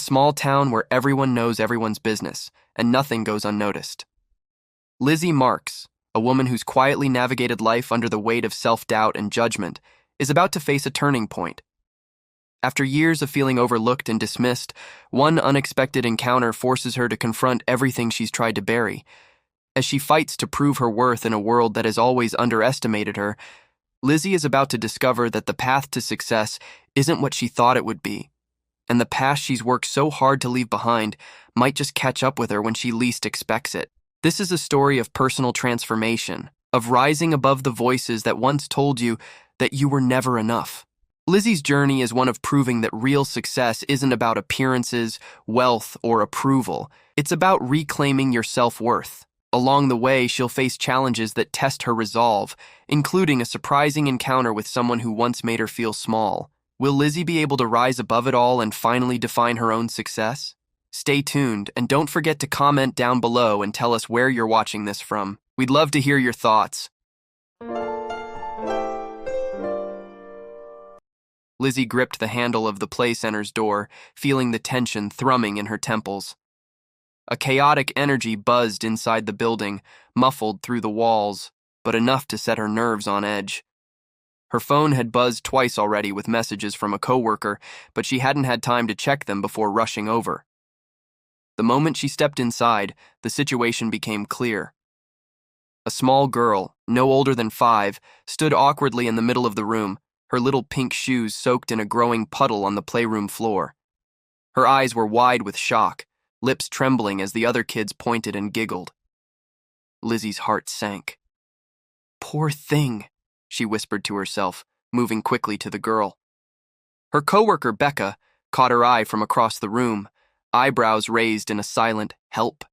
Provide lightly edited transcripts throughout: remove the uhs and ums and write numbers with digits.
small town where everyone knows everyone's business, and nothing goes unnoticed. Lizzy Marks, a woman who's quietly navigated life under the weight of self-doubt and judgment, is about to face a turning point. After years of feeling overlooked and dismissed, one unexpected encounter forces her to confront everything she's tried to bury. As she fights to prove her worth in a world that has always underestimated her, Lizzy is about to discover that the path to success isn't what she thought it would be, and the past she's worked so hard to leave behind might just catch up with her when she least expects it. This is a story of personal transformation, of rising above the voices that once told you that you were never enough. Lizzy's journey is one of proving that real success isn't about appearances, wealth, or approval. It's about reclaiming your self-worth. Along the way, she'll face challenges that test her resolve, including a surprising encounter with someone who once made her feel small. Will Lizzy be able to rise above it all and finally define her own success? Stay tuned, and don't forget to comment down below and tell us where you're watching this from. We'd love to hear your thoughts. Lizzy gripped the handle of the play center's door, feeling the tension thrumming in her temples. A chaotic energy buzzed inside the building, muffled through the walls, but enough to set her nerves on edge. Her phone had buzzed twice already with messages from a coworker, but she hadn't had time to check them before rushing over. The moment she stepped inside, the situation became clear. A small girl, no older than 5, stood awkwardly in the middle of the room, her little pink shoes soaked in a growing puddle on the playroom floor. Her eyes were wide with shock, lips trembling as the other kids pointed and giggled. Lizzy's heart sank. "Poor thing," she whispered to herself, moving quickly to the girl. Her coworker, Becca, caught her eye from across the room, eyebrows raised in a silent help.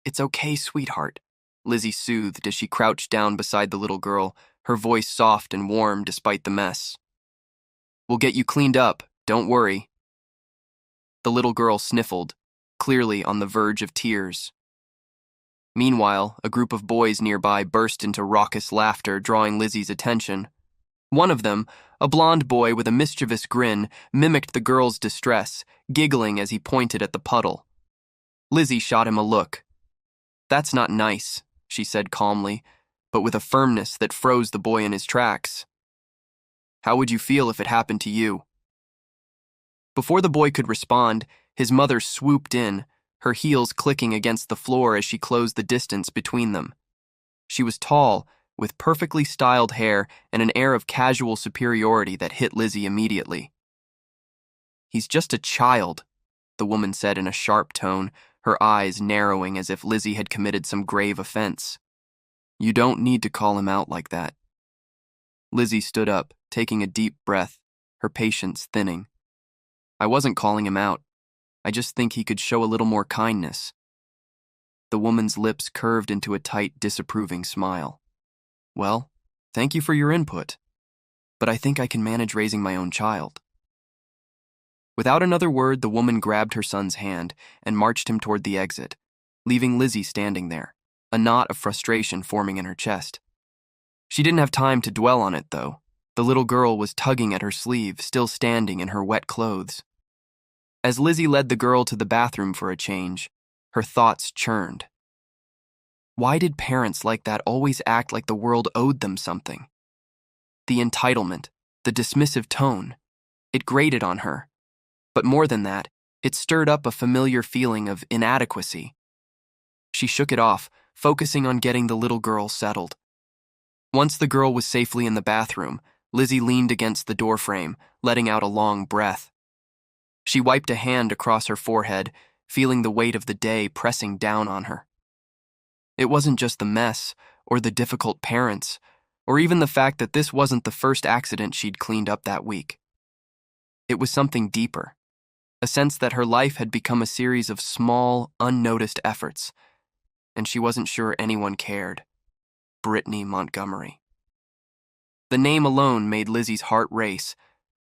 "It's okay, sweetheart," Lizzy soothed as she crouched down beside the little girl, her voice soft and warm despite the mess. "We'll get you cleaned up, don't worry." The little girl sniffled, clearly on the verge of tears. Meanwhile, a group of boys nearby burst into raucous laughter, drawing Lizzy's attention. One of them, a blond boy with a mischievous grin, mimicked the girl's distress, giggling as he pointed at the puddle. Lizzy shot him a look. "That's not nice," she said calmly, but with a firmness that froze the boy in his tracks. "How would you feel if it happened to you?" Before the boy could respond, his mother swooped in, her heels clicking against the floor as she closed the distance between them. She was tall, with perfectly styled hair and an air of casual superiority that hit Lizzy immediately. "He's just a child," the woman said in a sharp tone, her eyes narrowing as if Lizzy had committed some grave offense. "You don't need to call him out like that." Lizzy stood up, taking a deep breath, her patience thinning. "I wasn't calling him out. I just think he could show a little more kindness." The woman's lips curved into a tight, disapproving smile. "Well, thank you for your input, but I think I can manage raising my own child." Without another word, the woman grabbed her son's hand and marched him toward the exit, leaving Lizzy standing there, a knot of frustration forming in her chest. She didn't have time to dwell on it, though. The little girl was tugging at her sleeve, still standing in her wet clothes. As Lizzy led the girl to the bathroom for a change, her thoughts churned. Why did parents like that always act like the world owed them something? The entitlement, the dismissive tone, it grated on her. But more than that, it stirred up a familiar feeling of inadequacy. She shook it off, focusing on getting the little girl settled. Once the girl was safely in the bathroom, Lizzy leaned against the doorframe, letting out a long breath. She wiped a hand across her forehead, feeling the weight of the day pressing down on her. It wasn't just the mess, or the difficult parents, or even the fact that this wasn't the first accident she'd cleaned up that week. It was something deeper, a sense that her life had become a series of small, unnoticed efforts, and she wasn't sure anyone cared. Brittany Montgomery. The name alone made Lizzy's heart race,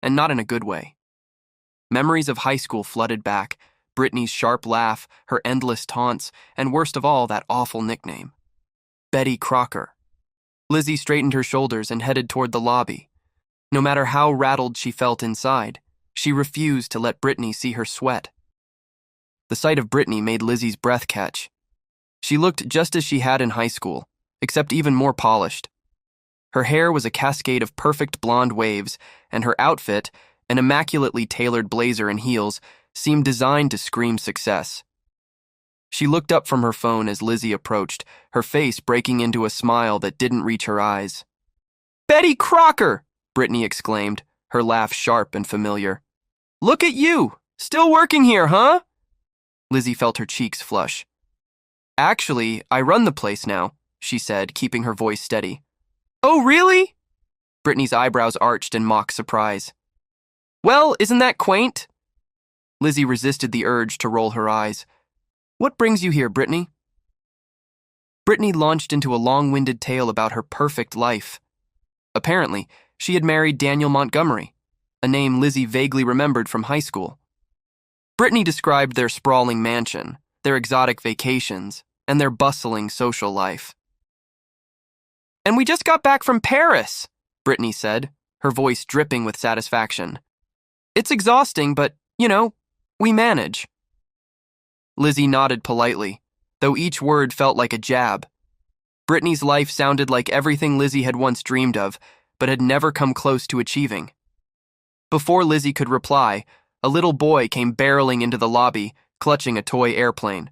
and not in a good way. Memories of high school flooded back, Brittany's sharp laugh, her endless taunts, and worst of all, that awful nickname. Betty Crocker. Lizzy straightened her shoulders and headed toward the lobby. No matter how rattled she felt inside, She refused to let Brittany see her sweat. The sight of Brittany made Lizzie's breath catch. She looked just as she had in high school, except even more polished. Her hair was a cascade of perfect blonde waves, and her outfit, an immaculately tailored blazer and heels, seemed designed to scream success. She looked up from her phone as Lizzie approached, her face breaking into a smile that didn't reach her eyes. "Betty Crocker!" Brittany exclaimed, her laugh sharp and familiar. "Look at you! Still working here, huh?" Lizzie felt her cheeks flush. "Actually, I run the place now," she said, keeping her voice steady. "Oh, really?" Brittany's eyebrows arched in mock surprise. "Well, isn't that quaint?" Lizzie resisted the urge to roll her eyes. "What brings you here, Brittany?" Brittany launched into a long-winded tale about her perfect life. Apparently, she had married Daniel Montgomery, a name Lizzie vaguely remembered from high school. Brittany described their sprawling mansion, their exotic vacations, and their bustling social life. "And we just got back from Paris," Brittany said, her voice dripping with satisfaction. "It's exhausting, but, we manage." Lizzie nodded politely, though each word felt like a jab. Brittany's life sounded like everything Lizzie had once dreamed of, but had never come close to achieving. Before Lizzie could reply, a little boy came barreling into the lobby, clutching a toy airplane.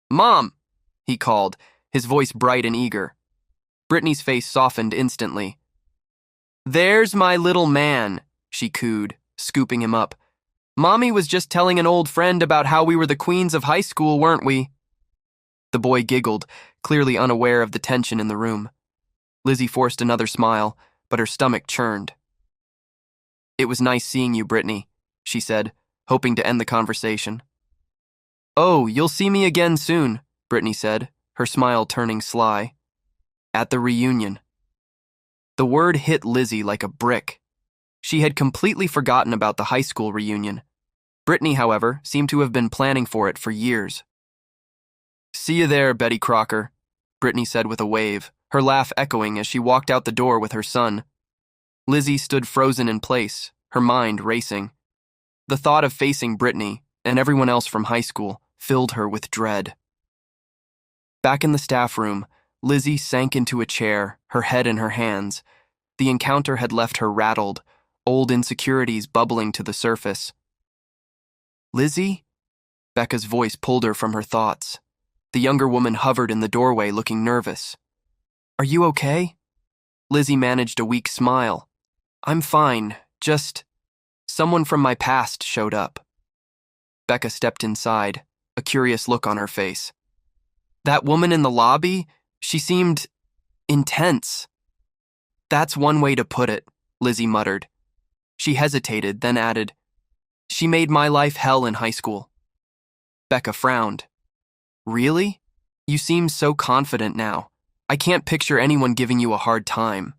"Mom!" he called, his voice bright and eager. Brittany's face softened instantly. "There's my little man," she cooed, scooping him up. "Mommy was just telling an old friend about how we were the queens of high school, weren't we?" The boy giggled, clearly unaware of the tension in the room. Lizzie forced another smile, but her stomach churned. "It was nice seeing you, Brittany," she said, hoping to end the conversation. "Oh, you'll see me again soon," Brittany said, her smile turning sly. "At the reunion." The word hit Lizzie like a brick. She had completely forgotten about the high school reunion. Brittany, however, seemed to have been planning for it for years. "See you there, Betty Crocker," Brittany said with a wave, her laugh echoing as she walked out the door with her son. Lizzie stood frozen in place, her mind racing. The thought of facing Brittany, and everyone else from high school, filled her with dread. Back in the staff room, Lizzie sank into a chair, her head in her hands. The encounter had left her rattled, old insecurities bubbling to the surface. "Lizzie?" Becca's voice pulled her from her thoughts. The younger woman hovered in the doorway, looking nervous. "Are you okay?" Lizzie managed a weak smile. "I'm fine, just someone from my past showed up." Becca stepped inside, a curious look on her face. "That woman in the lobby, she seemed intense." "That's one way to put it," Lizzie muttered. She hesitated, then added, "She made my life hell in high school." Becca frowned. "Really? You seem so confident now. I can't picture anyone giving you a hard time."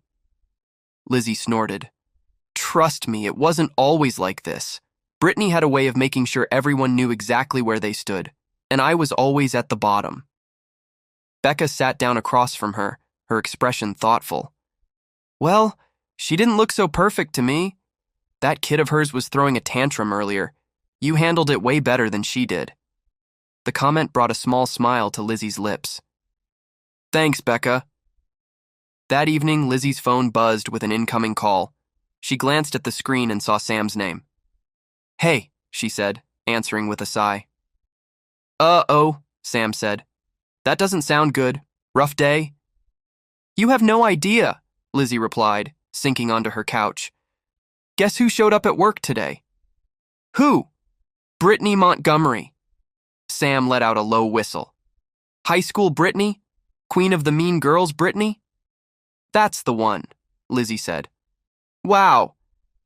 Lizzie snorted. "Trust me, it wasn't always like this. Brittany had a way of making sure everyone knew exactly where they stood, and I was always at the bottom." Becca sat down across from her, her expression thoughtful. "Well, she didn't look so perfect to me. That kid of hers was throwing a tantrum earlier. You handled it way better than she did." The comment brought a small smile to Lizzie's lips. "Thanks, Becca." That evening, Lizzie's phone buzzed with an incoming call. She glanced at the screen and saw Sam's name. "Hey," she said, answering with a sigh. "Uh-oh," Sam said. "That doesn't sound good. Rough day?" "You have no idea," Lizzie replied, sinking onto her couch. "Guess who showed up at work today?" "Who?" "Brittany Montgomery." Sam let out a low whistle. "High school Brittany? Queen of the mean girls Brittany?" "That's the one," Lizzie said. "Wow.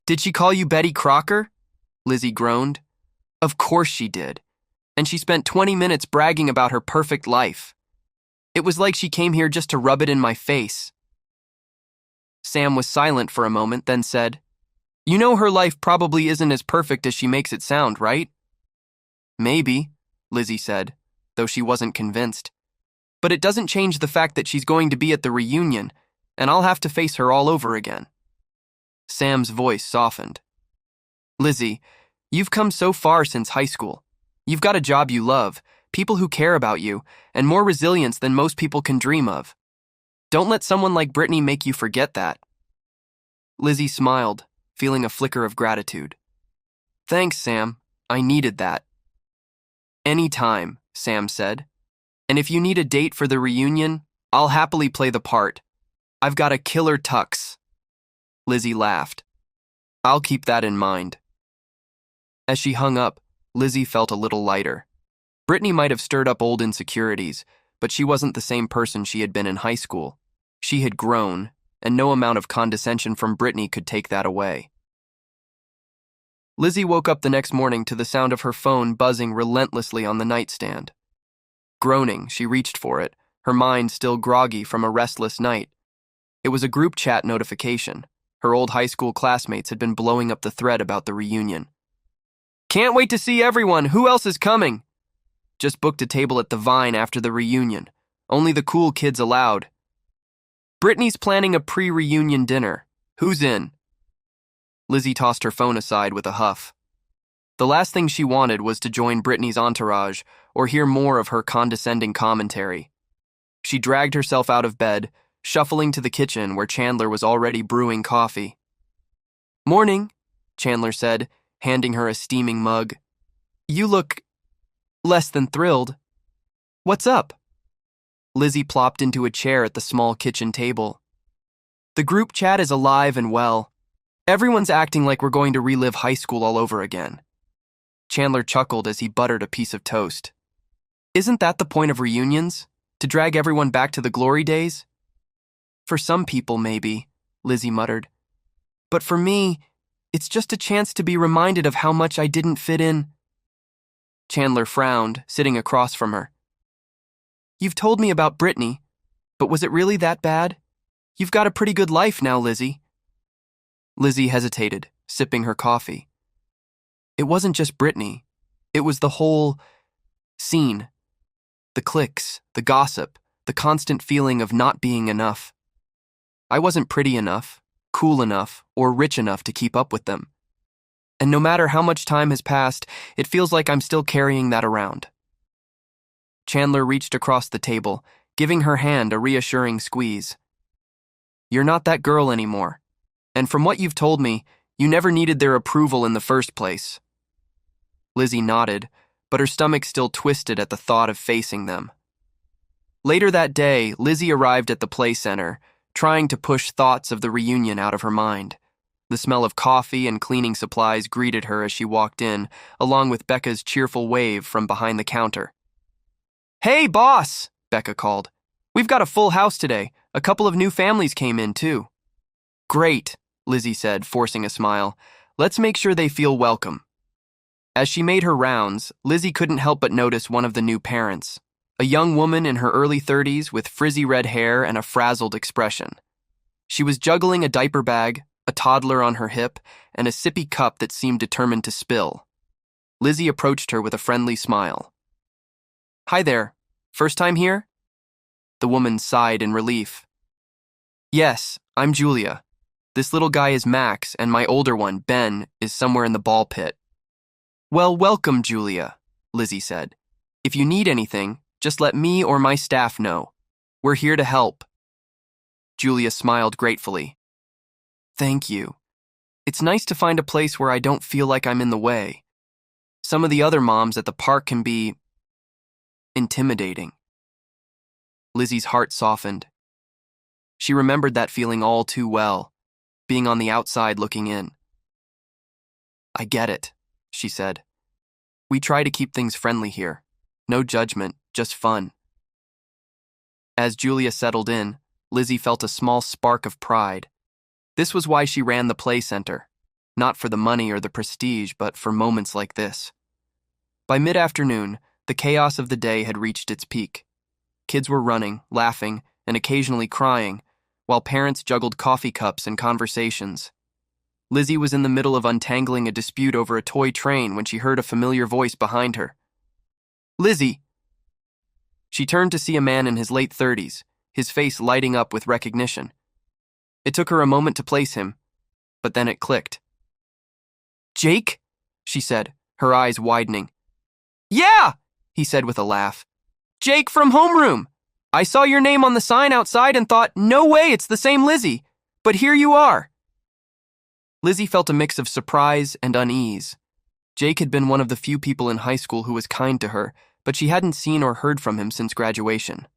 Did she call you Betty Crocker?" Lizzie groaned. "Of course she did. And she spent 20 minutes bragging about her perfect life. It was like she came here just to rub it in my face." Sam was silent for a moment, then said, "You know her life probably isn't as perfect as she makes it sound, right?" "Maybe," Lizzie said, though she wasn't convinced. "But it doesn't change the fact that she's going to be at the reunion, and I'll have to face her all over again." Sam's voice softened. Lizzy, you've come so far since high school. You've got a job you love, people who care about you, and more resilience than most people can dream of. Don't let someone like Brittany make you forget that. Lizzy smiled, feeling a flicker of gratitude. Thanks, Sam. I needed that. Anytime, Sam said. And if you need a date for the reunion, I'll happily play the part. I've got a killer tux. Lizzy laughed. I'll keep that in mind. As she hung up, Lizzy felt a little lighter. Brittany might have stirred up old insecurities, but she wasn't the same person she had been in high school. She had grown, and no amount of condescension from Brittany could take that away. Lizzy woke up the next morning to the sound of her phone buzzing relentlessly on the nightstand. Groaning, she reached for it, her mind still groggy from a restless night. It was a group chat notification. Her old high school classmates had been blowing up the thread about the reunion. Can't wait to see everyone. Who else is coming? Just booked a table at the Vine after the reunion. Only the cool kids allowed. Brittany's planning a pre-reunion dinner. Who's in? Lizzy tossed her phone aside with a huff. The last thing she wanted was to join Brittany's entourage or hear more of her condescending commentary. She dragged herself out of bed, shuffling to the kitchen where Chandler was already brewing coffee. Morning, Chandler said, handing her a steaming mug. You look less than thrilled. What's up? Lizzy plopped into a chair at the small kitchen table. The group chat is alive and well. Everyone's acting like we're going to relive high school all over again. Chandler chuckled as he buttered a piece of toast. Isn't that the point of reunions? To drag everyone back to the glory days? For some people, maybe, Lizzy muttered. But for me, it's just a chance to be reminded of how much I didn't fit in. Chandler frowned, sitting across from her. You've told me about Brittany, but was it really that bad? You've got a pretty good life now, Lizzy. Lizzy hesitated, sipping her coffee. It wasn't just Brittany. It was the whole scene. The cliques, the gossip, the constant feeling of not being enough. I wasn't pretty enough, cool enough, or rich enough to keep up with them. And no matter how much time has passed, it feels like I'm still carrying that around. Chandler reached across the table, giving her hand a reassuring squeeze. You're not that girl anymore. And from what you've told me, you never needed their approval in the first place. Lizzy nodded, but her stomach still twisted at the thought of facing them. Later that day, Lizzy arrived at the play center, trying to push thoughts of the reunion out of her mind. The smell of coffee and cleaning supplies greeted her as she walked in, along with Becca's cheerful wave from behind the counter. Hey, boss, Becca called. We've got a full house today. A couple of new families came in, too. Great, Lizzy said, forcing a smile. Let's make sure they feel welcome. As she made her rounds, Lizzy couldn't help but notice one of the new parents, a young woman in her early 30s with frizzy red hair and a frazzled expression. She was juggling a diaper bag, a toddler on her hip, and a sippy cup that seemed determined to spill. Lizzy approached her with a friendly smile. Hi there. First time here? The woman sighed in relief. Yes, I'm Julia. This little guy is Max, and my older one, Ben, is somewhere in the ball pit. Well, welcome, Julia, Lizzy said. If you need anything, just let me or my staff know. We're here to help. Julia smiled gratefully. Thank you. It's nice to find a place where I don't feel like I'm in the way. Some of the other moms at the park can be intimidating. Lizzy's heart softened. She remembered that feeling all too well, being on the outside looking in. I get it, she said. We try to keep things friendly here. No judgment, just fun. As Julia settled in, Lizzy felt a small spark of pride. This was why she ran the play center, not for the money or the prestige, but for moments like this. By mid-afternoon, the chaos of the day had reached its peak. Kids were running, laughing, and occasionally crying, while parents juggled coffee cups and conversations. Lizzy was in the middle of untangling a dispute over a toy train when she heard a familiar voice behind her. Lizzy! She turned to see a man in his late 30s, his face lighting up with recognition. It took her a moment to place him, but then it clicked. Jake? She said, her eyes widening. Yeah, he said with a laugh. Jake from homeroom. I saw your name on the sign outside and thought, no way, it's the same Lizzy. But here you are. Lizzy felt a mix of surprise and unease. Jake had been one of the few people in high school who was kind to her, but she hadn't seen or heard from him since graduation.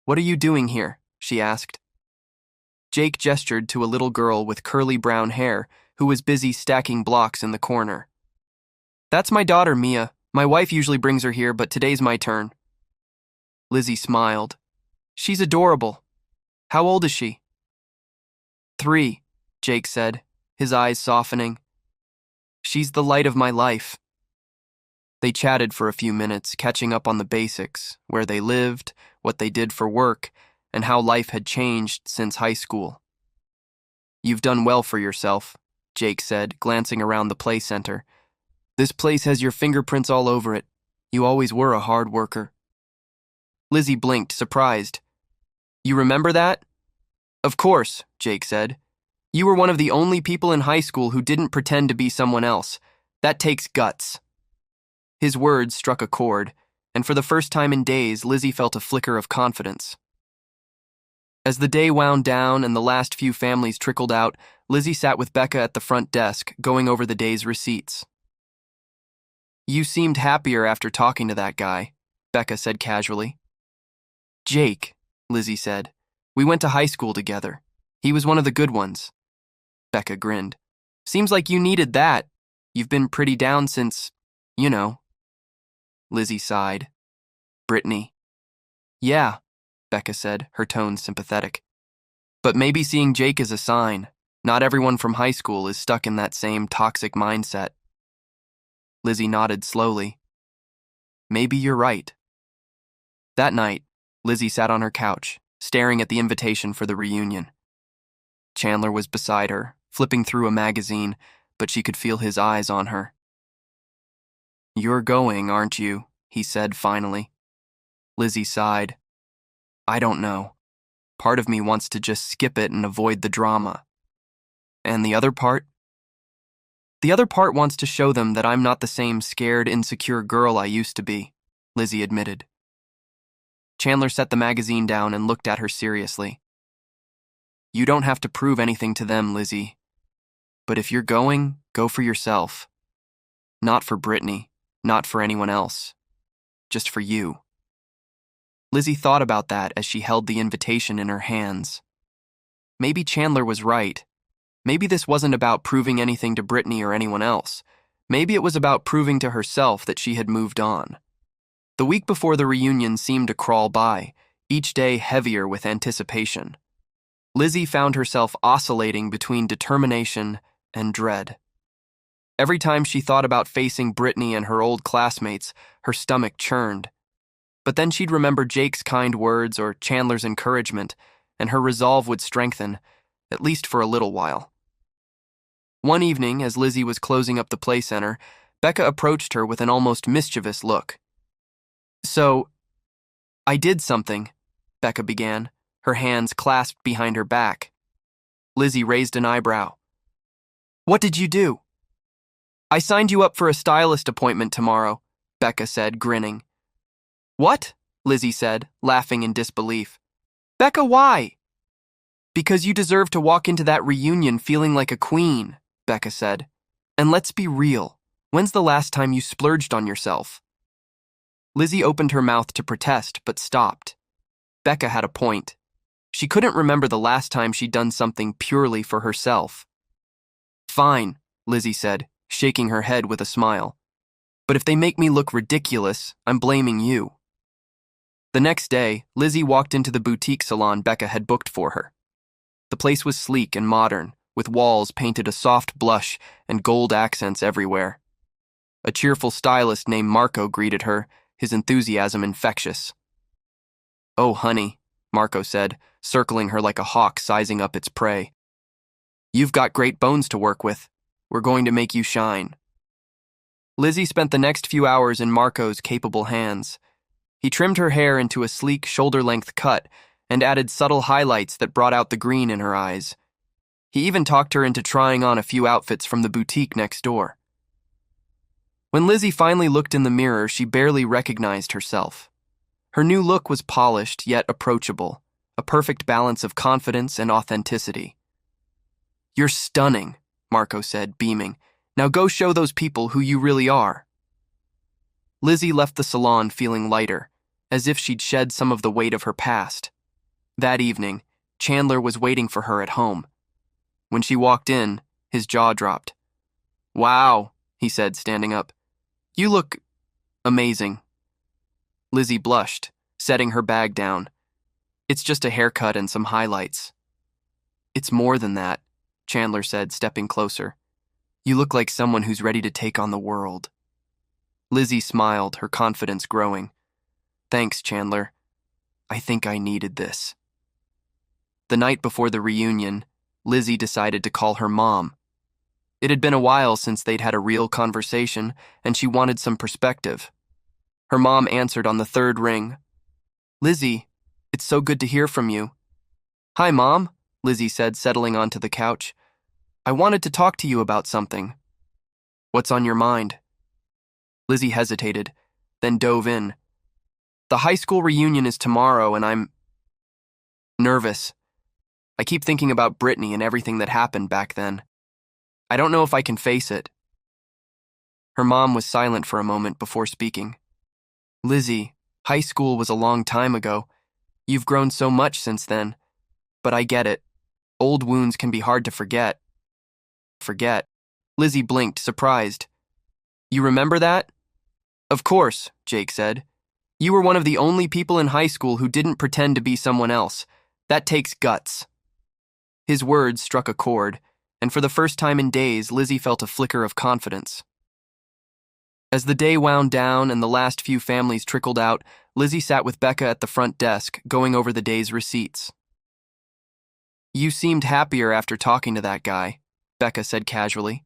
What are you doing here? She asked. Jake gestured to a little girl with curly brown hair who was busy stacking blocks in the corner. That's my daughter, Mia. My wife usually brings her here, but today's my turn. Lizzy smiled. She's adorable. How old is she? 3, Jake said, his eyes softening. She's the light of my life. They chatted for a few minutes, catching up on the basics, where they lived, what they did for work, and how life had changed since high school. You've done well for yourself, Jake said, glancing around the play center. This place has your fingerprints all over it. You always were a hard worker. Lizzy blinked, surprised. You remember that? Of course, Jake said. You were one of the only people in high school who didn't pretend to be someone else. That takes guts. His words struck a chord, and for the first time in days, Lizzy felt a flicker of confidence. As the day wound down and the last few families trickled out, Lizzy sat with Becca at the front desk, going over the day's receipts. You seemed happier after talking to that guy, Becca said casually. Jake, Lizzy said. We went to high school together. He was one of the good ones. Becca grinned. Seems like you needed that. You've been pretty down since, you know. Lizzy sighed. Brittany. Yeah, Becca said, her tone sympathetic. But maybe seeing Jake is a sign. Not everyone from high school is stuck in that same toxic mindset. Lizzy nodded slowly. Maybe you're right. That night, Lizzy sat on her couch, staring at the invitation for the reunion. Chandler was beside her, flipping through a magazine, but she could feel his eyes on her. You're going, aren't you? He said finally. Lizzy sighed. I don't know. Part of me wants to just skip it and avoid the drama. And the other part? The other part wants to show them that I'm not the same scared, insecure girl I used to be, Lizzy admitted. Chandler set the magazine down and looked at her seriously. You don't have to prove anything to them, Lizzy. But if you're going, go for yourself. Not for Brittany, not for anyone else. Just for you. Lizzy thought about that as she held the invitation in her hands. Maybe Chandler was right. Maybe this wasn't about proving anything to Brittany or anyone else. Maybe it was about proving to herself that she had moved on. The week before the reunion seemed to crawl by, each day heavier with anticipation. Lizzy found herself oscillating between determination and dread. Every time she thought about facing Brittany and her old classmates, her stomach churned. But then she'd remember Jake's kind words or Chandler's encouragement, and her resolve would strengthen, at least for a little while. One evening, as Lizzy was closing up the play center, Becca approached her with an almost mischievous look. So, I did something, Becca began, her hands clasped behind her back. Lizzy raised an eyebrow. What did you do? I signed you up for a stylist appointment tomorrow, Becca said, grinning. What? Lizzy said, laughing in disbelief. Becca, why? Because you deserve to walk into that reunion feeling like a queen, Becca said. And let's be real. When's the last time you splurged on yourself? Lizzy opened her mouth to protest, but stopped. Becca had a point. She couldn't remember the last time she'd done something purely for herself. Fine, Lizzy said, shaking her head with a smile. But if they make me look ridiculous, I'm blaming you. The next day, Lizzy walked into the boutique salon Becca had booked for her. The place was sleek and modern, with walls painted a soft blush and gold accents everywhere. A cheerful stylist named Marco greeted her, his enthusiasm infectious. Oh, honey, Marco said, circling her like a hawk sizing up its prey. You've got great bones to work with. We're going to make you shine. Lizzy spent the next few hours in Marco's capable hands. He trimmed her hair into a sleek shoulder-length cut and added subtle highlights that brought out the green in her eyes. He even talked her into trying on a few outfits from the boutique next door. When Lizzy finally looked in the mirror, she barely recognized herself. Her new look was polished yet approachable, a perfect balance of confidence and authenticity. "You're stunning," Marco said, beaming. "Now go show those people who you really are." Lizzy left the salon feeling lighter, as if she'd shed some of the weight of her past. That evening, Chandler was waiting for her at home. When she walked in, his jaw dropped. "Wow," he said, standing up. "You look amazing." Lizzy blushed, setting her bag down. "It's just a haircut and some highlights." "It's more than that," Chandler said, stepping closer. "You look like someone who's ready to take on the world." Lizzy smiled, her confidence growing. "Thanks, Chandler. I think I needed this." The night before the reunion, Lizzy decided to call her mom. It had been a while since they'd had a real conversation, and she wanted some perspective. Her mom answered on the third ring. "Lizzy, it's so good to hear from you." "Hi, Mom," Lizzy said, settling onto the couch. "I wanted to talk to you about something." "What's on your mind?" Lizzy hesitated, then dove in. "The high school reunion is tomorrow, and I'm nervous. I keep thinking about Brittany and everything that happened back then. I don't know if I can face it." Her mom was silent for a moment before speaking. "Lizzy, high school was a long time ago. You've grown so much since then. But I get it. Old wounds can be hard to forget." "Forget?" Lizzy blinked, surprised. "You remember that?" "Of course," Jake said. "You were one of the only people in high school who didn't pretend to be someone else. That takes guts." His words struck a chord, and for the first time in days, Lizzy felt a flicker of confidence. As the day wound down and the last few families trickled out, Lizzy sat with Becca at the front desk, going over the day's receipts. "You seemed happier after talking to that guy," Becca said casually.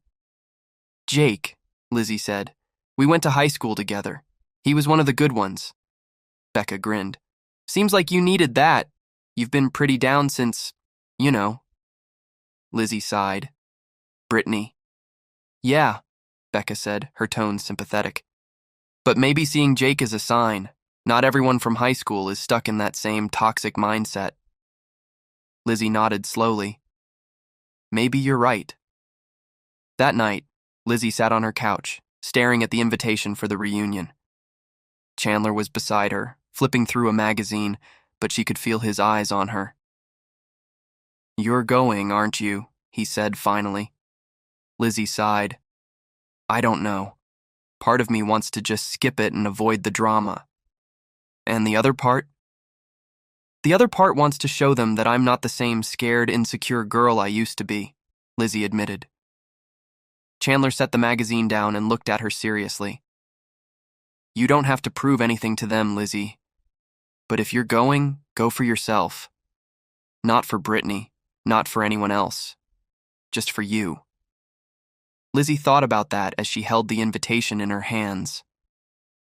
"Jake," Lizzy said. "We went to high school together. He was one of the good ones." Becca grinned. "Seems like you needed that. You've been pretty down since, you know." Lizzy sighed. "Brittany." "Yeah," Becca said, her tone sympathetic. "But maybe seeing Jake is a sign. Not everyone from high school is stuck in that same toxic mindset." Lizzy nodded slowly. "Maybe you're right." That night, Lizzy sat on her couch, staring at the invitation for the reunion. Chandler was beside her, flipping through a magazine, but she could feel his eyes on her. "You're going, aren't you?" he said finally. Lizzy sighed. "I don't know. Part of me wants to just skip it and avoid the drama. And the other part? The other part wants to show them that I'm not the same scared, insecure girl I used to be," Lizzy admitted. Chandler set the magazine down and looked at her seriously. "You don't have to prove anything to them, Lizzy. But if you're going, go for yourself. Not for Brittany, not for anyone else. Just for you." Lizzy thought about that as she held the invitation in her hands.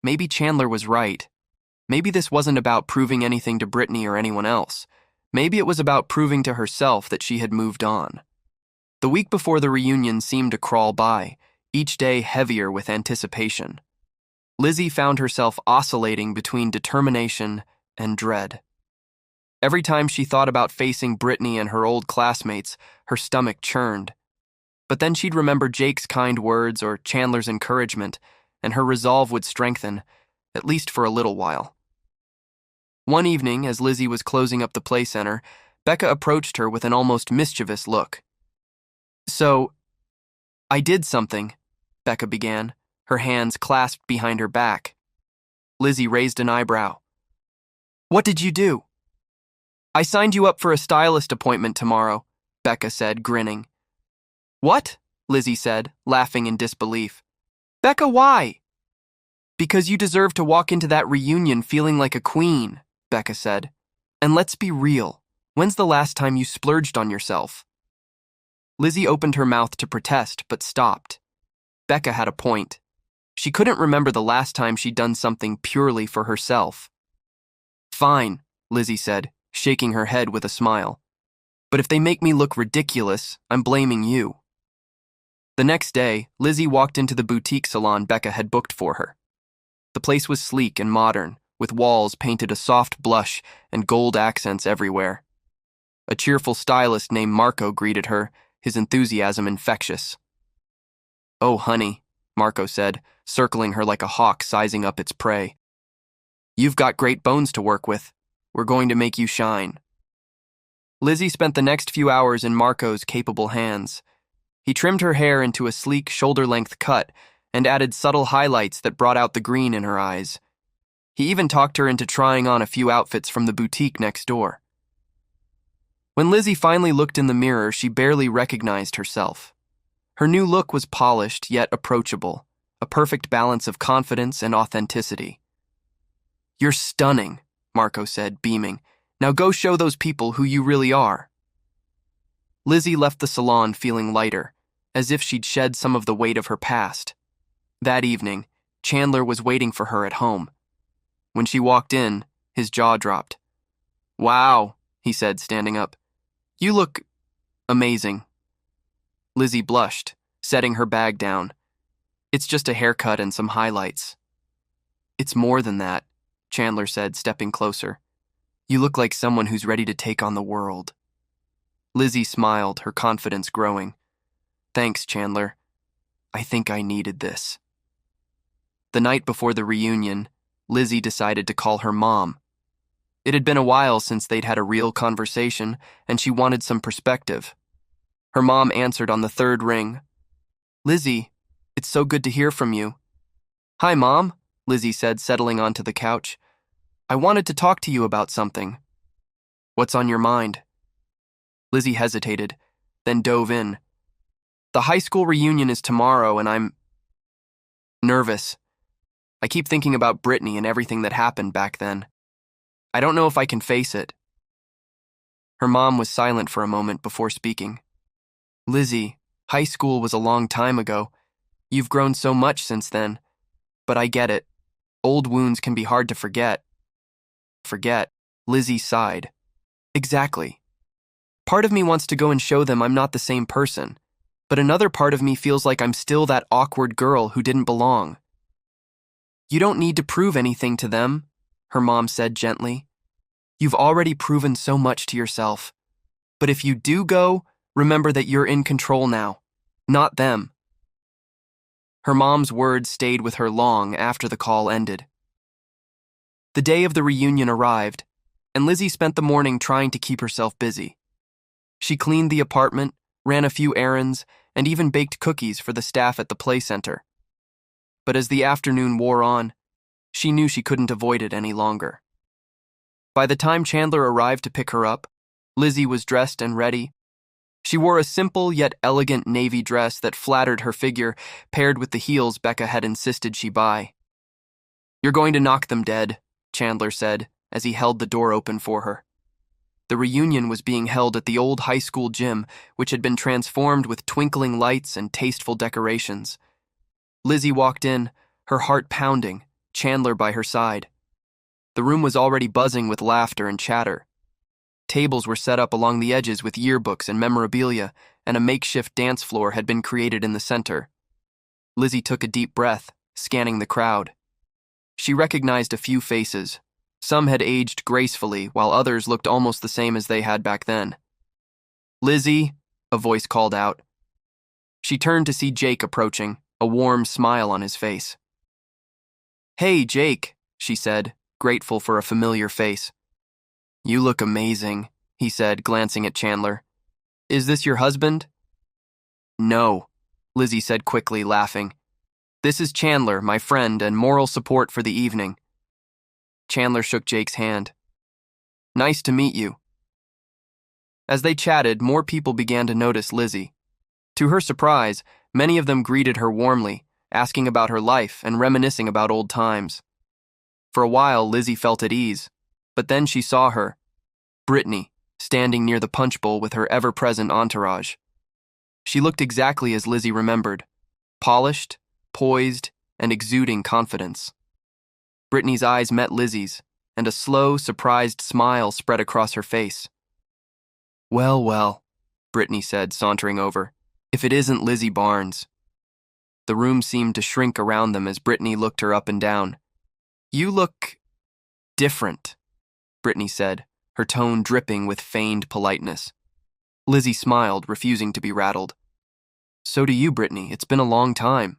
Maybe Chandler was right. Maybe this wasn't about proving anything to Brittany or anyone else. Maybe it was about proving to herself that she had moved on. The week before the reunion seemed to crawl by, each day heavier with anticipation. Lizzy found herself oscillating between determination and dread. Every time she thought about facing Brittany and her old classmates, her stomach churned. But then she'd remember Jake's kind words or Chandler's encouragement, and her resolve would strengthen, at least for a little while. One evening, as Lizzy was closing up the play center, Becca approached her with an almost mischievous look. "So, I did something," Becca began, her hands clasped behind her back. Lizzy raised an eyebrow. "What did you do?" "I signed you up for a stylist appointment tomorrow," Becca said, grinning. "What?" Lizzy said, laughing in disbelief. "Becca, why?" "Because you deserve to walk into that reunion feeling like a queen," Becca said. "And let's be real. When's the last time you splurged on yourself?" Lizzy opened her mouth to protest, but stopped. Becca had a point. She couldn't remember the last time she'd done something purely for herself. "Fine," Lizzy said, shaking her head with a smile. But if they make me look ridiculous, I'm blaming you. The next day, Lizzy walked into the boutique salon Becca had booked for her. The place was sleek and modern, with walls painted a soft blush and gold accents everywhere. A cheerful stylist named Marco greeted her, his enthusiasm infectious. "Oh, honey," Marco said, circling her like a hawk sizing up its prey. "You've got great bones to work with. We're going to make you shine." Lizzy spent the next few hours in Marco's capable hands. He trimmed her hair into a sleek, shoulder-length cut and added subtle highlights that brought out the green in her eyes. He even talked her into trying on a few outfits from the boutique next door. When Lizzy finally looked in the mirror, she barely recognized herself. Her new look was polished yet approachable, a perfect balance of confidence and authenticity. "You're stunning," Marco said, beaming. "Now go show those people who you really are." Lizzy left the salon feeling lighter, as if she'd shed some of the weight of her past. That evening, Chandler was waiting for her at home. When she walked in, his jaw dropped. "Wow," he said, standing up. "You look amazing." Lizzy blushed, setting her bag down. "It's just a haircut and some highlights." "It's more than that," Chandler said, stepping closer. "You look like someone who's ready to take on the world." Lizzy smiled, her confidence growing. "Thanks, Chandler. I think I needed this." The night before the reunion, Lizzy decided to call her mom. It had been a while since they'd had a real conversation, and she wanted some perspective. Her mom answered on the third ring. "Lizzy, it's so good to hear from you." "Hi, Mom," Lizzy said, settling onto the couch. "I wanted to talk to you about something." "What's on your mind?" Lizzy hesitated, then dove in. "The high school reunion is tomorrow, and I'm nervous. I keep thinking about Brittany and everything that happened back then. I don't know if I can face it." Her mom was silent for a moment before speaking. "Lizzy, high school was a long time ago. You've grown so much since then. But I get it. Old wounds can be hard to forget." "Forget?" Lizzy sighed. "Exactly. Part of me wants to go and show them I'm not the same person, but another part of me feels like I'm still that awkward girl who didn't belong." "You don't need to prove anything to them," her mom said gently. "You've already proven so much to yourself. But if you do go, remember that you're in control now, not them." Her mom's words stayed with her long after the call ended. The day of the reunion arrived, and Lizzy spent the morning trying to keep herself busy. She cleaned the apartment, ran a few errands, and even baked cookies for the staff at the play center. But as the afternoon wore on, she knew she couldn't avoid it any longer. By the time Chandler arrived to pick her up, Lizzy was dressed and ready. She wore a simple yet elegant navy dress that flattered her figure, paired with the heels Becca had insisted she buy. "You're going to knock them dead," Chandler said, as he held the door open for her. The reunion was being held at the old high school gym, which had been transformed with twinkling lights and tasteful decorations. Lizzy walked in, her heart pounding, Chandler by her side. The room was already buzzing with laughter and chatter. Tables were set up along the edges with yearbooks and memorabilia, and a makeshift dance floor had been created in the center. Lizzy took a deep breath, scanning the crowd. She recognized a few faces. Some had aged gracefully, while others looked almost the same as they had back then. "Lizzy," a voice called out. She turned to see Jake approaching, a warm smile on his face. "Hey, Jake," she said, grateful for a familiar face. "You look amazing," he said, glancing at Chandler. "Is this your husband?" "No," Lizzy said quickly, laughing. "This is Chandler, my friend and moral support for the evening." Chandler shook Jake's hand. "Nice to meet you." As they chatted, more people began to notice Lizzy. To her surprise, many of them greeted her warmly, asking about her life and reminiscing about old times. For a while, Lizzy felt at ease, but then she saw her, Brittany, standing near the punch bowl with her ever-present entourage. She looked exactly as Lizzy remembered, polished, poised, and exuding confidence. Brittany's eyes met Lizzy's, and a slow, surprised smile spread across her face. Well, well, Brittany said, sauntering over. If it isn't Lizzie Barnes. The room seemed to shrink around them as Brittany looked her up and down. You look different, Brittany said, her tone dripping with feigned politeness. Lizzie smiled, refusing to be rattled. So do you, Brittany. It's been a long time.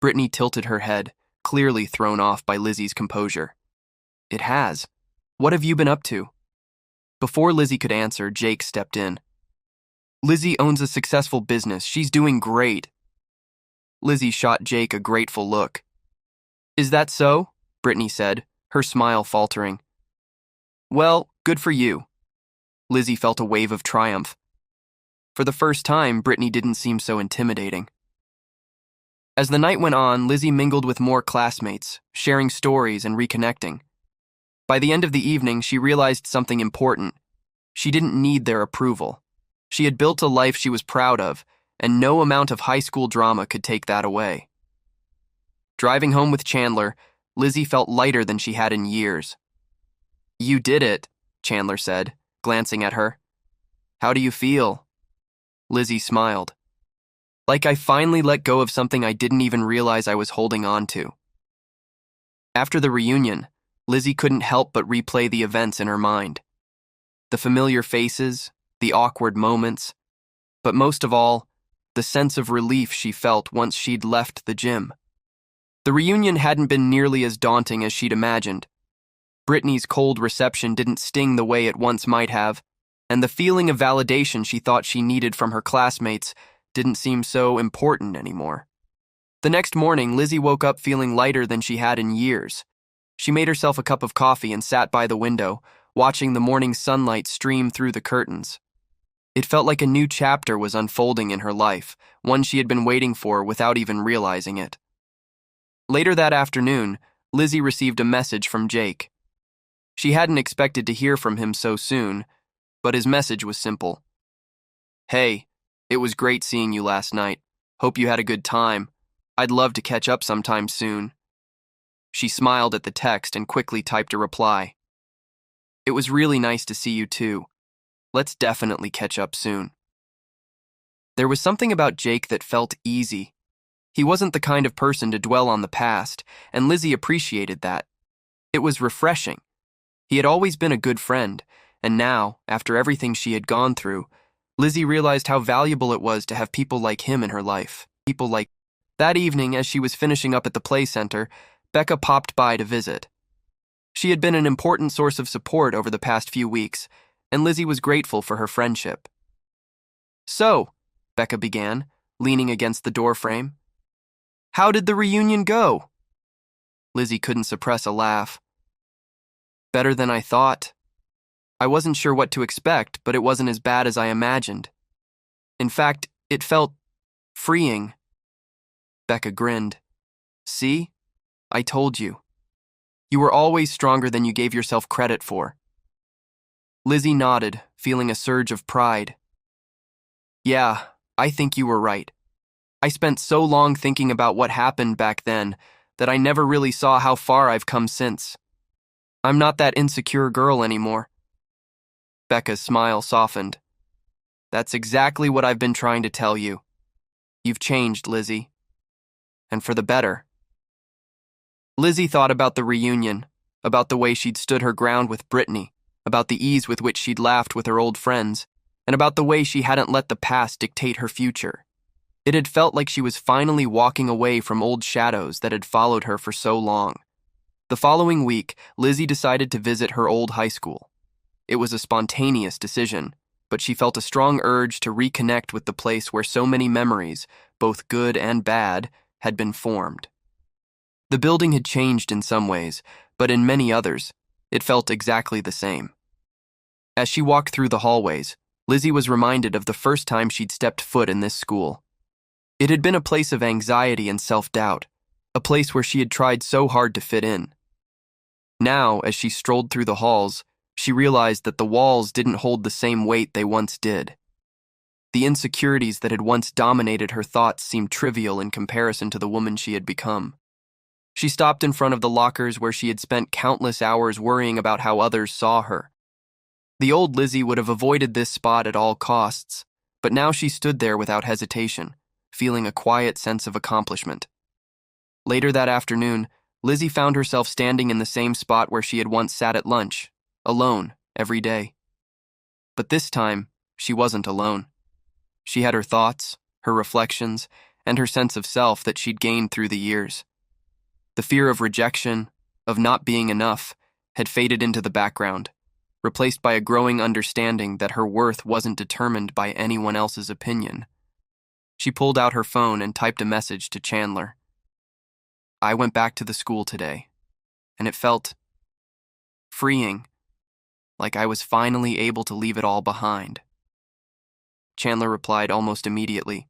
Brittany tilted her head, clearly thrown off by Lizzie's composure. It has. What have you been up to? Before Lizzie could answer, Jake stepped in. Lizzie owns a successful business. She's doing great. Lizzie shot Jake a grateful look. Is that so? Brittany said, her smile faltering. Well, good for you. Lizzie felt a wave of triumph. For the first time, Brittany didn't seem so intimidating. As the night went on, Lizzie mingled with more classmates, sharing stories and reconnecting. By the end of the evening, she realized something important. She didn't need their approval. She had built a life she was proud of, and no amount of high school drama could take that away. Driving home with Chandler, Lizzie felt lighter than she had in years. You did it, Chandler said, glancing at her. How do you feel? Lizzie smiled. Like I finally let go of something I didn't even realize I was holding on to. After the reunion, Lizzie couldn't help but replay the events in her mind. The familiar faces, the awkward moments, but most of all, the sense of relief she felt once she'd left the gym. The reunion hadn't been nearly as daunting as she'd imagined. Brittany's cold reception didn't sting the way it once might have, and the feeling of validation she thought she needed from her classmates didn't seem so important anymore. The next morning, Lizzie woke up feeling lighter than she had in years. She made herself a cup of coffee and sat by the window, watching the morning sunlight stream through the curtains. It felt like a new chapter was unfolding in her life, one she had been waiting for without even realizing it. Later that afternoon, Lizzie received a message from Jake. She hadn't expected to hear from him so soon, but his message was simple. Hey, it was great seeing you last night. Hope you had a good time. I'd love to catch up sometime soon. She smiled at the text and quickly typed a reply. It was really nice to see you too. Let's definitely catch up soon. There was something about Jake that felt easy. He wasn't the kind of person to dwell on the past, and Lizzie appreciated that. It was refreshing. He had always been a good friend, and now, after everything she had gone through, Lizzie realized how valuable it was to have people like him in her life. That evening, as she was finishing up at the play center, Becca popped by to visit. She had been an important source of support over the past few weeks, and Lizzie was grateful for her friendship. So, Becca began, leaning against the doorframe. How did the reunion go? Lizzie couldn't suppress a laugh. Better than I thought. I wasn't sure what to expect, but it wasn't as bad as I imagined. In fact, it felt freeing. Becca grinned. See? I told you. You were always stronger than you gave yourself credit for. Lizzie nodded, feeling a surge of pride. Yeah, I think you were right. I spent so long thinking about what happened back then that I never really saw how far I've come since. I'm not that insecure girl anymore. Becca's smile softened. That's exactly what I've been trying to tell you. You've changed, Lizzie. And for the better. Lizzie thought about the reunion, about the way she'd stood her ground with Brittany, about the ease with which she'd laughed with her old friends, and about the way she hadn't let the past dictate her future. It had felt like she was finally walking away from old shadows that had followed her for so long. The following week, Lizzie decided to visit her old high school. It was a spontaneous decision, but she felt a strong urge to reconnect with the place where so many memories, both good and bad, had been formed. The building had changed in some ways, but in many others, it felt exactly the same. As she walked through the hallways, Lizzie was reminded of the first time she'd stepped foot in this school. It had been a place of anxiety and self-doubt, a place where she had tried so hard to fit in. Now, as she strolled through the halls, she realized that the walls didn't hold the same weight they once did. The insecurities that had once dominated her thoughts seemed trivial in comparison to the woman she had become. She stopped in front of the lockers where she had spent countless hours worrying about how others saw her. The old Lizzy would have avoided this spot at all costs, but now she stood there without hesitation, feeling a quiet sense of accomplishment. Later that afternoon, Lizzy found herself standing in the same spot where she had once sat at lunch, alone, every day. But this time, she wasn't alone. She had her thoughts, her reflections, and her sense of self that she'd gained through the years. The fear of rejection, of not being enough, had faded into the background, replaced by a growing understanding that her worth wasn't determined by anyone else's opinion. She pulled out her phone and typed a message to Chandler. I went back to the school today, and it felt freeing, like I was finally able to leave it all behind. Chandler replied almost immediately,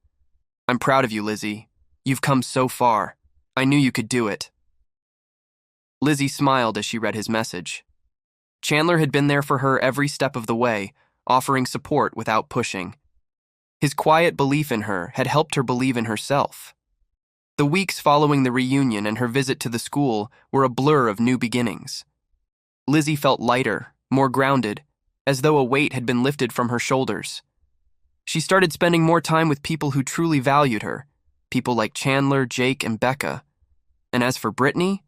I'm proud of you, Lizzy. You've come so far. I knew you could do it. Lizzy smiled as she read his message. Chandler had been there for her every step of the way, offering support without pushing. His quiet belief in her had helped her believe in herself. The weeks following the reunion and her visit to the school were a blur of new beginnings. Lizzy felt lighter, more grounded, as though a weight had been lifted from her shoulders. She started spending more time with people who truly valued her, people like Chandler, Jake, and Becca. And as for Brittany,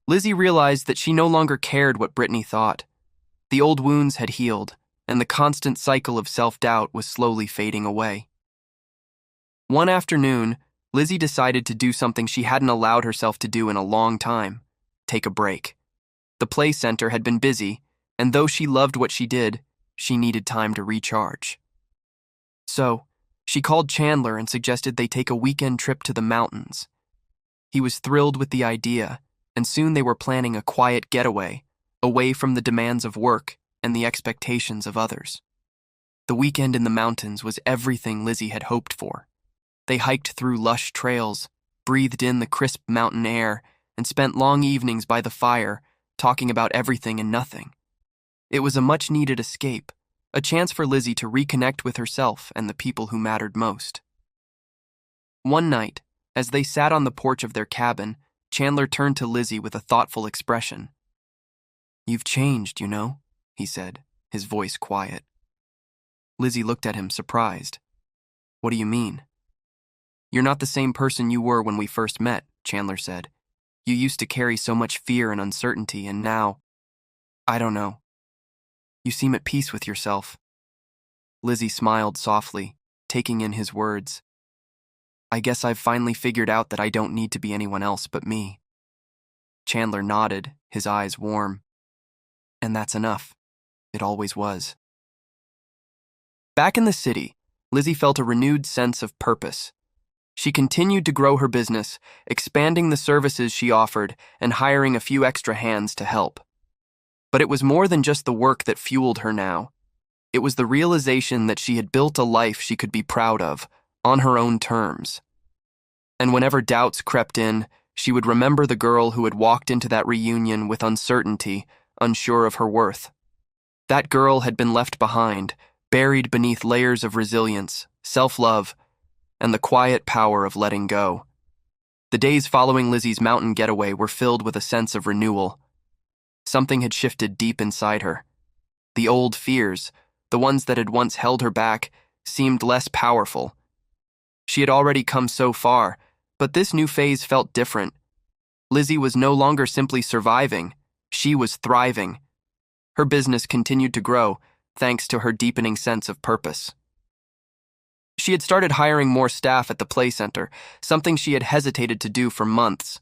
Lizzy realized that she no longer cared what Brittany thought. The old wounds had healed, and the constant cycle of self-doubt was slowly fading away. One afternoon, Lizzy decided to do something she hadn't allowed herself to do in a long time: take a break. The play center had been busy, and though she loved what she did, she needed time to recharge. So, she called Chandler and suggested they take a weekend trip to the mountains. He was thrilled with the idea, and soon they were planning a quiet getaway, away from the demands of work and the expectations of others. The weekend in the mountains was everything Lizzy had hoped for. They hiked through lush trails, breathed in the crisp mountain air, and spent long evenings by the fire, talking about everything and nothing. It was a much-needed escape, a chance for Lizzy to reconnect with herself and the people who mattered most. One night, as they sat on the porch of their cabin, Chandler turned to Lizzy with a thoughtful expression. You've changed, you know, he said, his voice quiet. Lizzy looked at him, surprised. What do you mean? You're not the same person you were when we first met, Chandler said. You used to carry so much fear and uncertainty, and now, I don't know. You seem at peace with yourself. Lizzy smiled softly, taking in his words. I guess I've finally figured out that I don't need to be anyone else but me. Chandler nodded, his eyes warm. And that's enough. It always was. Back in the city, Lizzy felt a renewed sense of purpose. She continued to grow her business, expanding the services she offered and hiring a few extra hands to help. But it was more than just the work that fueled her now. It was the realization that she had built a life she could be proud of, on her own terms. And whenever doubts crept in, she would remember the girl who had walked into that reunion with uncertainty, unsure of her worth. That girl had been left behind, buried beneath layers of resilience, self-love, and the quiet power of letting go. The days following Lizzy's mountain getaway were filled with a sense of renewal. Something had shifted deep inside her. The old fears, the ones that had once held her back, seemed less powerful. She had already come so far, but this new phase felt different. Lizzy was no longer simply surviving, she was thriving. Her business continued to grow, thanks to her deepening sense of purpose. She had started hiring more staff at the play center, something she had hesitated to do for months.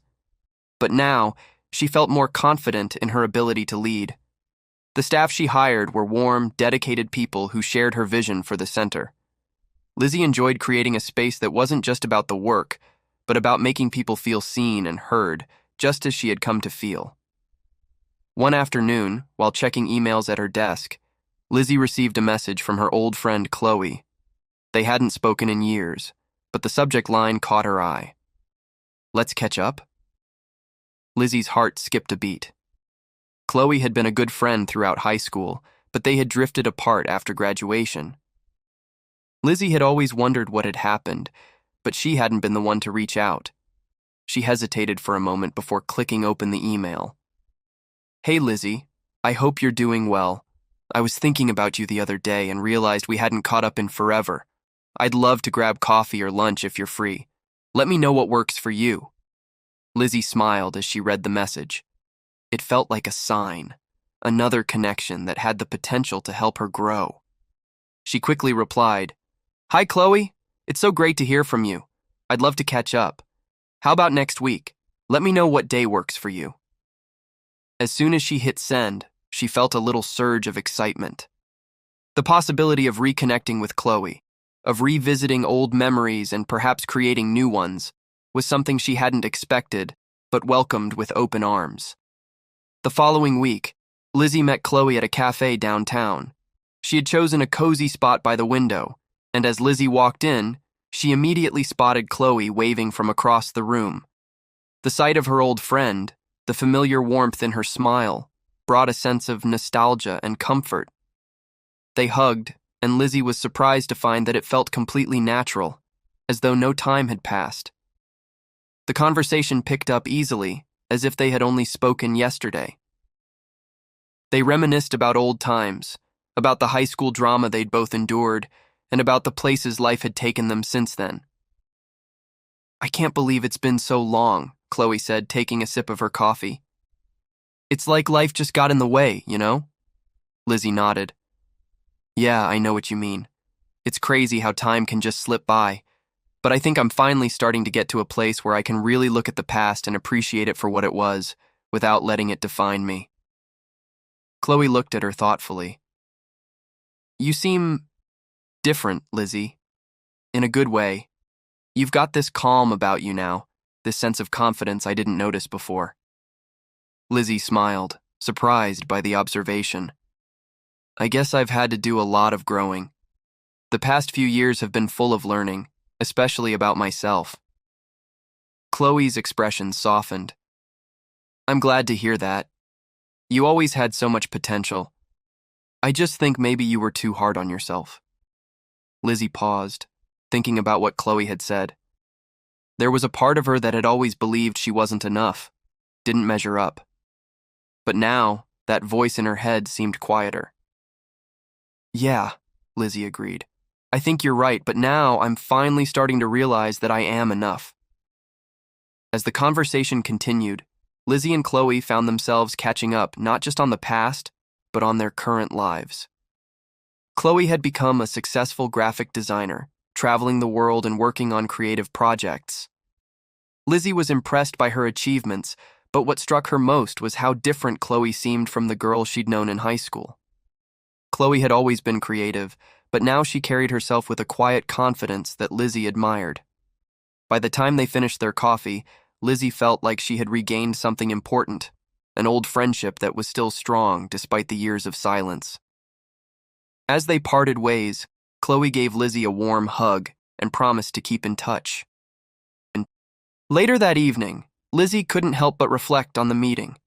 But now, she felt more confident in her ability to lead. The staff she hired were warm, dedicated people who shared her vision for the center. Lizzy enjoyed creating a space that wasn't just about the work, but about making people feel seen and heard, just as she had come to feel. One afternoon, while checking emails at her desk, Lizzy received a message from her old friend Chloe. They hadn't spoken in years, but the subject line caught her eye. Let's catch up? Lizzy's heart skipped a beat. Chloe had been a good friend throughout high school, but they had drifted apart after graduation. Lizzy had always wondered what had happened, but she hadn't been the one to reach out. She hesitated for a moment before clicking open the email. Hey Lizzy, I hope you're doing well. I was thinking about you the other day and realized we hadn't caught up in forever. I'd love to grab coffee or lunch if you're free. Let me know what works for you." Lizzy smiled as she read the message. It felt like a sign, another connection that had the potential to help her grow. She quickly replied, "Hi, Chloe. It's so great to hear from you. I'd love to catch up. How about next week? Let me know what day works for you." As soon as she hit send, she felt a little surge of excitement. The possibility of reconnecting with Chloe, of revisiting old memories and perhaps creating new ones, was something she hadn't expected, but welcomed with open arms. The following week, Lizzy met Chloe at a cafe downtown. She had chosen a cozy spot by the window, and as Lizzy walked in, she immediately spotted Chloe waving from across the room. The sight of her old friend, the familiar warmth in her smile, brought a sense of nostalgia and comfort. They hugged, and Lizzy was surprised to find that it felt completely natural, as though no time had passed. The conversation picked up easily, as if they had only spoken yesterday. They reminisced about old times, about the high school drama they'd both endured, and about the places life had taken them since then. "I can't believe it's been so long," Chloe said, taking a sip of her coffee. "It's like life just got in the way, you know?" Lizzy nodded. "Yeah, I know what you mean. It's crazy how time can just slip by, but I think I'm finally starting to get to a place where I can really look at the past and appreciate it for what it was, without letting it define me." Chloe looked at her thoughtfully. "You seem different, Lizzy. In a good way. You've got this calm about you now, this sense of confidence I didn't notice before." Lizzy smiled, surprised by the observation. "I guess I've had to do a lot of growing. The past few years have been full of learning, especially about myself." Chloe's expression softened. "I'm glad to hear that. You always had so much potential. I just think maybe you were too hard on yourself." Lizzy paused, thinking about what Chloe had said. There was a part of her that had always believed she wasn't enough, didn't measure up. But now, that voice in her head seemed quieter. "Yeah," Lizzy agreed. "I think you're right, but now I'm finally starting to realize that I am enough." As the conversation continued, Lizzy and Chloe found themselves catching up not just on the past, but on their current lives. Chloe had become a successful graphic designer, traveling the world and working on creative projects. Lizzy was impressed by her achievements, but what struck her most was how different Chloe seemed from the girl she'd known in high school. Chloe had always been creative, but now she carried herself with a quiet confidence that Lizzy admired. By the time they finished their coffee, Lizzy felt like she had regained something important, an old friendship that was still strong despite the years of silence. As they parted ways, Chloe gave Lizzy a warm hug and promised to keep in touch. And later that evening, Lizzy couldn't help but reflect on the meeting.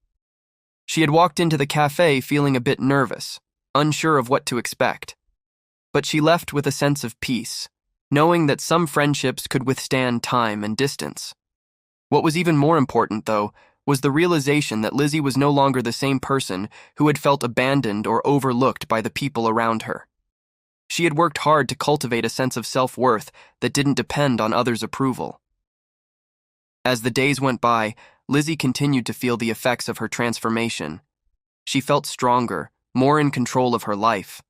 She had walked into the cafe feeling a bit nervous, unsure of what to expect. But she left with a sense of peace, knowing that some friendships could withstand time and distance. What was even more important, though, was the realization that Lizzy was no longer the same person who had felt abandoned or overlooked by the people around her. She had worked hard to cultivate a sense of self-worth that didn't depend on others' approval. As the days went by, Lizzy continued to feel the effects of her transformation. She felt stronger, more in control of her life.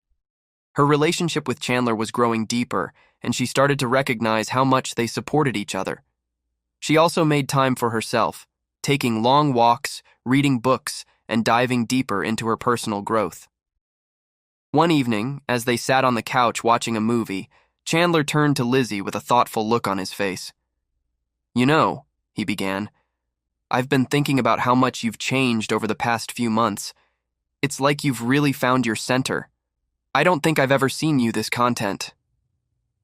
Her relationship with Chandler was growing deeper, and she started to recognize how much they supported each other. She also made time for herself, taking long walks, reading books, and diving deeper into her personal growth. One evening, as they sat on the couch watching a movie, Chandler turned to Lizzy with a thoughtful look on his face. "You know," he began, "I've been thinking about how much you've changed over the past few months. It's like you've really found your center. I don't think I've ever seen you this content."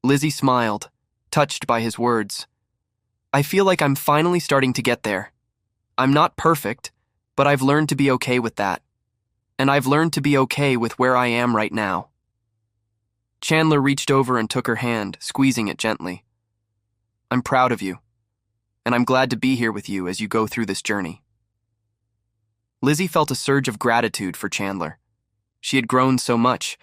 Lizzy smiled, touched by his words. "I feel like I'm finally starting to get there. I'm not perfect, but I've learned to be okay with that. And I've learned to be okay with where I am right now." Chandler reached over and took her hand, squeezing it gently. "I'm proud of you, and I'm glad to be here with you as you go through this journey." Lizzy felt a surge of gratitude for Chandler. She had grown so much,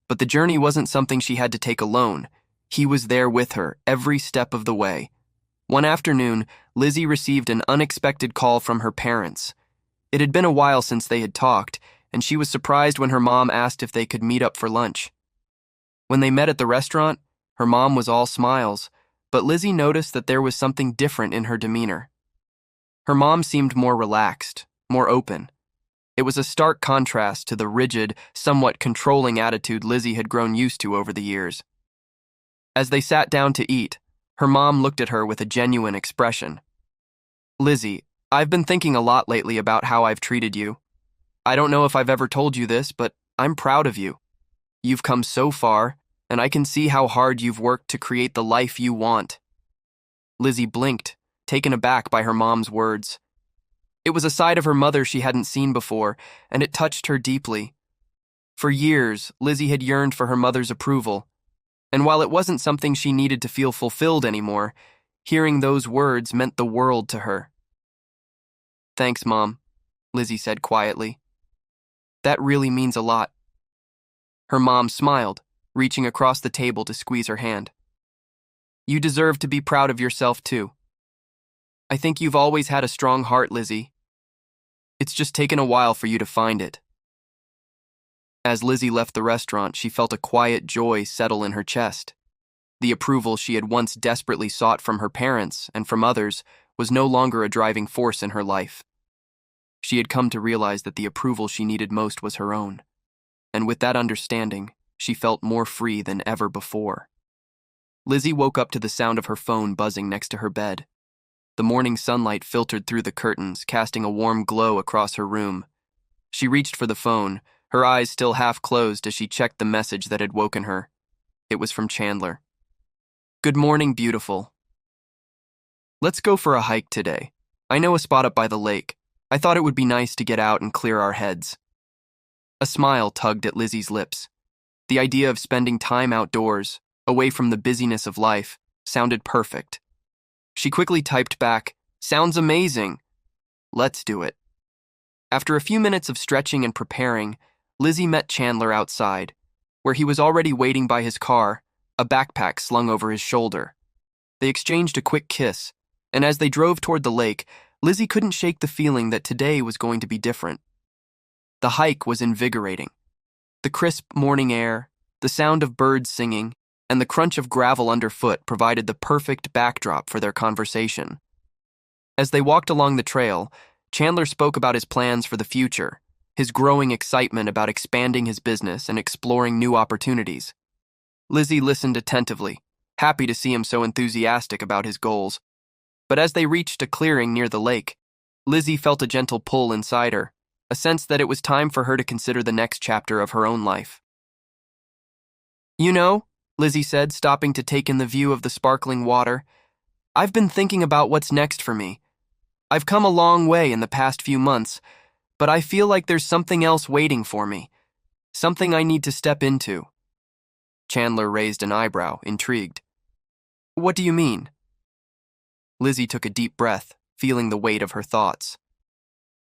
but the journey wasn't something she had to take alone. He was there with her every step of the way. One afternoon, Lizzy received an unexpected call from her parents. It had been a while since they had talked, and she was surprised when her mom asked if they could meet up for lunch. When they met at the restaurant, her mom was all smiles, but Lizzy noticed that there was something different in her demeanor. Her mom seemed more relaxed, more open. It was a stark contrast to the rigid, somewhat controlling attitude Lizzy had grown used to over the years. As they sat down to eat, her mom looked at her with a genuine expression. "Lizzy, I've been thinking a lot lately about how I've treated you. I don't know if I've ever told you this, but I'm proud of you. You've come so far, and I can see how hard you've worked to create the life you want." Lizzy blinked, taken aback by her mom's words. It was a side of her mother she hadn't seen before, and it touched her deeply. For years, Lizzy had yearned for her mother's approval, and while it wasn't something she needed to feel fulfilled anymore, hearing those words meant the world to her. "Thanks, Mom," Lizzy said quietly. "That really means a lot." Her mom smiled, reaching across the table to squeeze her hand. "You deserve to be proud of yourself, too. I think you've always had a strong heart, Lizzy. It's just taken a while for you to find it." As Lizzy left the restaurant, she felt a quiet joy settle in her chest. The approval she had once desperately sought from her parents and from others was no longer a driving force in her life. She had come to realize that the approval she needed most was her own, and with that understanding, she felt more free than ever before. Lizzy woke up to the sound of her phone buzzing next to her bed. The morning sunlight filtered through the curtains, casting a warm glow across her room. She reached for the phone, her eyes still half closed as she checked the message that had woken her. It was from Chandler. "Good morning, beautiful. Let's go for a hike today. I know a spot up by the lake. I thought it would be nice to get out and clear our heads." A smile tugged at Lizzy's lips. The idea of spending time outdoors, away from the busyness of life, sounded perfect. She quickly typed back, "Sounds amazing. Let's do it." After a few minutes of stretching and preparing, Lizzy met Chandler outside, where he was already waiting by his car, a backpack slung over his shoulder. They exchanged a quick kiss, and as they drove toward the lake, Lizzy couldn't shake the feeling that today was going to be different. The hike was invigorating. The crisp morning air, the sound of birds singing, and the crunch of gravel underfoot provided the perfect backdrop for their conversation. As they walked along the trail, Chandler spoke about his plans for the future, his growing excitement about expanding his business and exploring new opportunities. Lizzy listened attentively, happy to see him so enthusiastic about his goals. But as they reached a clearing near the lake, Lizzy felt a gentle pull inside her, a sense that it was time for her to consider the next chapter of her own life. "You know," Lizzy said, stopping to take in the view of the sparkling water, "I've been thinking about what's next for me. I've come a long way in the past few months, but I feel like there's something else waiting for me, something I need to step into." Chandler raised an eyebrow, intrigued. "What do you mean?" Lizzy took a deep breath, feeling the weight of her thoughts.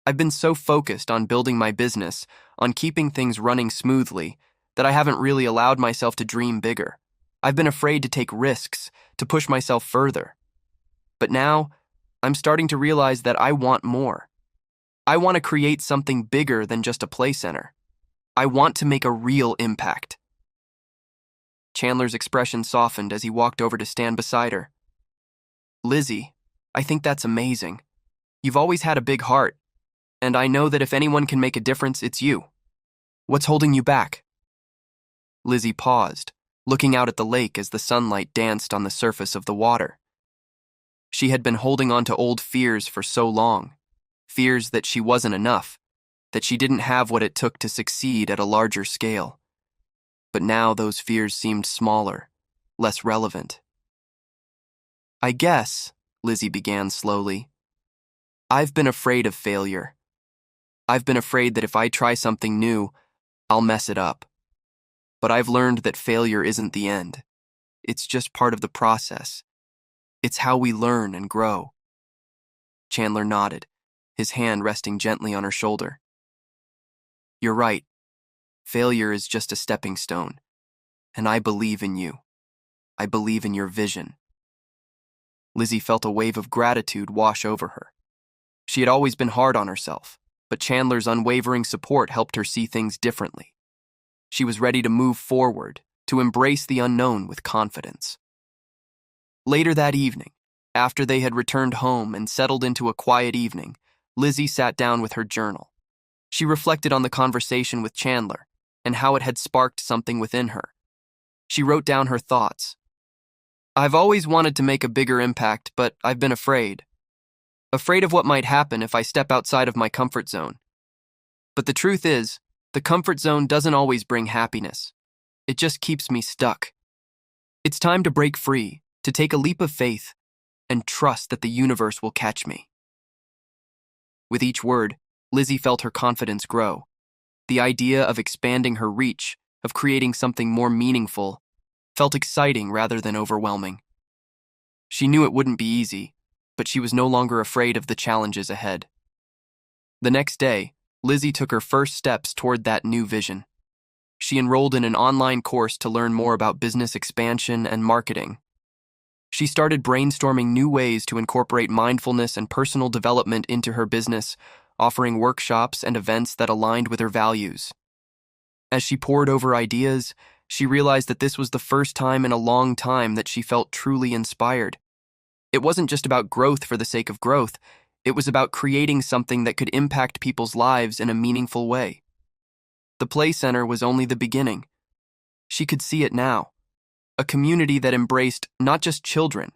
"I've been so focused on building my business, on keeping things running smoothly, that I haven't really allowed myself to dream bigger. I've been afraid to take risks, to push myself further. But now, I'm starting to realize that I want more. I want to create something bigger than just a play center. I want to make a real impact." Chandler's expression softened as he walked over to stand beside her. "Lizzy, I think that's amazing. You've always had a big heart, and I know that if anyone can make a difference, it's you. What's holding you back?" Lizzy paused, looking out at the lake as the sunlight danced on the surface of the water. She had been holding on to old fears for so long, fears that she wasn't enough, that she didn't have what it took to succeed at a larger scale. But now those fears seemed smaller, less relevant. "I guess," Lizzy began slowly, "I've been afraid of failure. I've been afraid that if I try something new, I'll mess it up. But I've learned that failure isn't the end. It's just part of the process. It's how we learn and grow." Chandler nodded, his hand resting gently on her shoulder. "You're right. Failure is just a stepping stone, and I believe in you. I believe in your vision." Lizzy felt a wave of gratitude wash over her. She had always been hard on herself, but Chandler's unwavering support helped her see things differently. She was ready to move forward, to embrace the unknown with confidence. Later that evening, after they had returned home and settled into a quiet evening, Lizzy sat down with her journal. She reflected on the conversation with Chandler and how it had sparked something within her. She wrote down her thoughts. "I've always wanted to make a bigger impact, but I've been afraid. Afraid of what might happen if I step outside of my comfort zone. But the truth is, the comfort zone doesn't always bring happiness. It just keeps me stuck. It's time to break free, to take a leap of faith, and trust that the universe will catch me." With each word, Lizzy felt her confidence grow. The idea of expanding her reach, of creating something more meaningful, felt exciting rather than overwhelming. She knew it wouldn't be easy, but she was no longer afraid of the challenges ahead. The next day, Lizzy took her first steps toward that new vision. She enrolled in an online course to learn more about business expansion and marketing. She started brainstorming new ways to incorporate mindfulness and personal development into her business, offering workshops and events that aligned with her values. As she pored over ideas, she realized that this was the first time in a long time that she felt truly inspired. It wasn't just about growth for the sake of growth, it was about creating something that could impact people's lives in a meaningful way. The Play Center was only the beginning. She could see it now. A community that embraced not just children,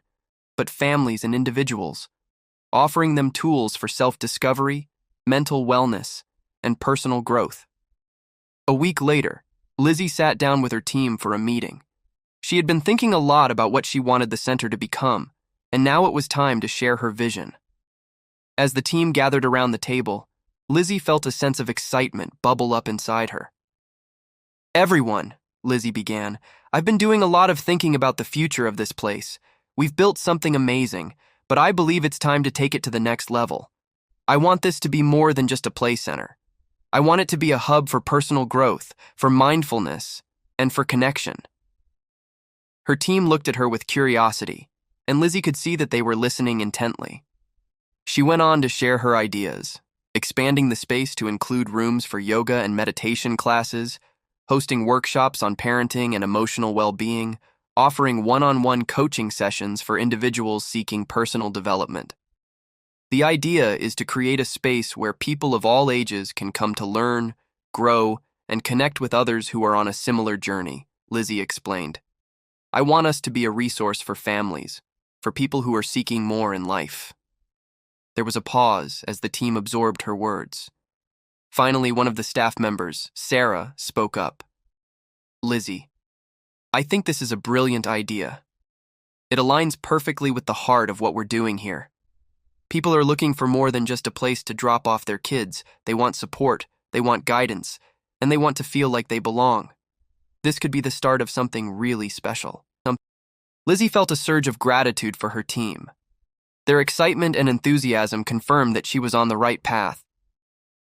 but families and individuals, offering them tools for self-discovery, mental wellness, and personal growth. A week later, Lizzy sat down with her team for a meeting. She had been thinking a lot about what she wanted the center to become, and now it was time to share her vision. As the team gathered around the table, Lizzy felt a sense of excitement bubble up inside her. "Everyone," Lizzy began, "I've been doing a lot of thinking about the future of this place. We've built something amazing, but I believe it's time to take it to the next level. I want this to be more than just a play center. I want it to be a hub for personal growth, for mindfulness, and for connection." Her team looked at her with curiosity, and Lizzy could see that they were listening intently. She went on to share her ideas, expanding the space to include rooms for yoga and meditation classes, hosting workshops on parenting and emotional well-being, offering one-on-one coaching sessions for individuals seeking personal development. The idea is to create a space where people of all ages can come to learn, grow, and connect with others who are on a similar journey, Lizzy explained. "I want us to be a resource for families, for people who are seeking more in life." There was a pause as the team absorbed her words. Finally, one of the staff members, Sarah, spoke up. "Lizzy, I think this is a brilliant idea. It aligns perfectly with the heart of what we're doing here. People are looking for more than just a place to drop off their kids. They want support, they want guidance, and they want to feel like they belong. This could be the start of something really special." Lizzy felt a surge of gratitude for her team. Their excitement and enthusiasm confirmed that she was on the right path.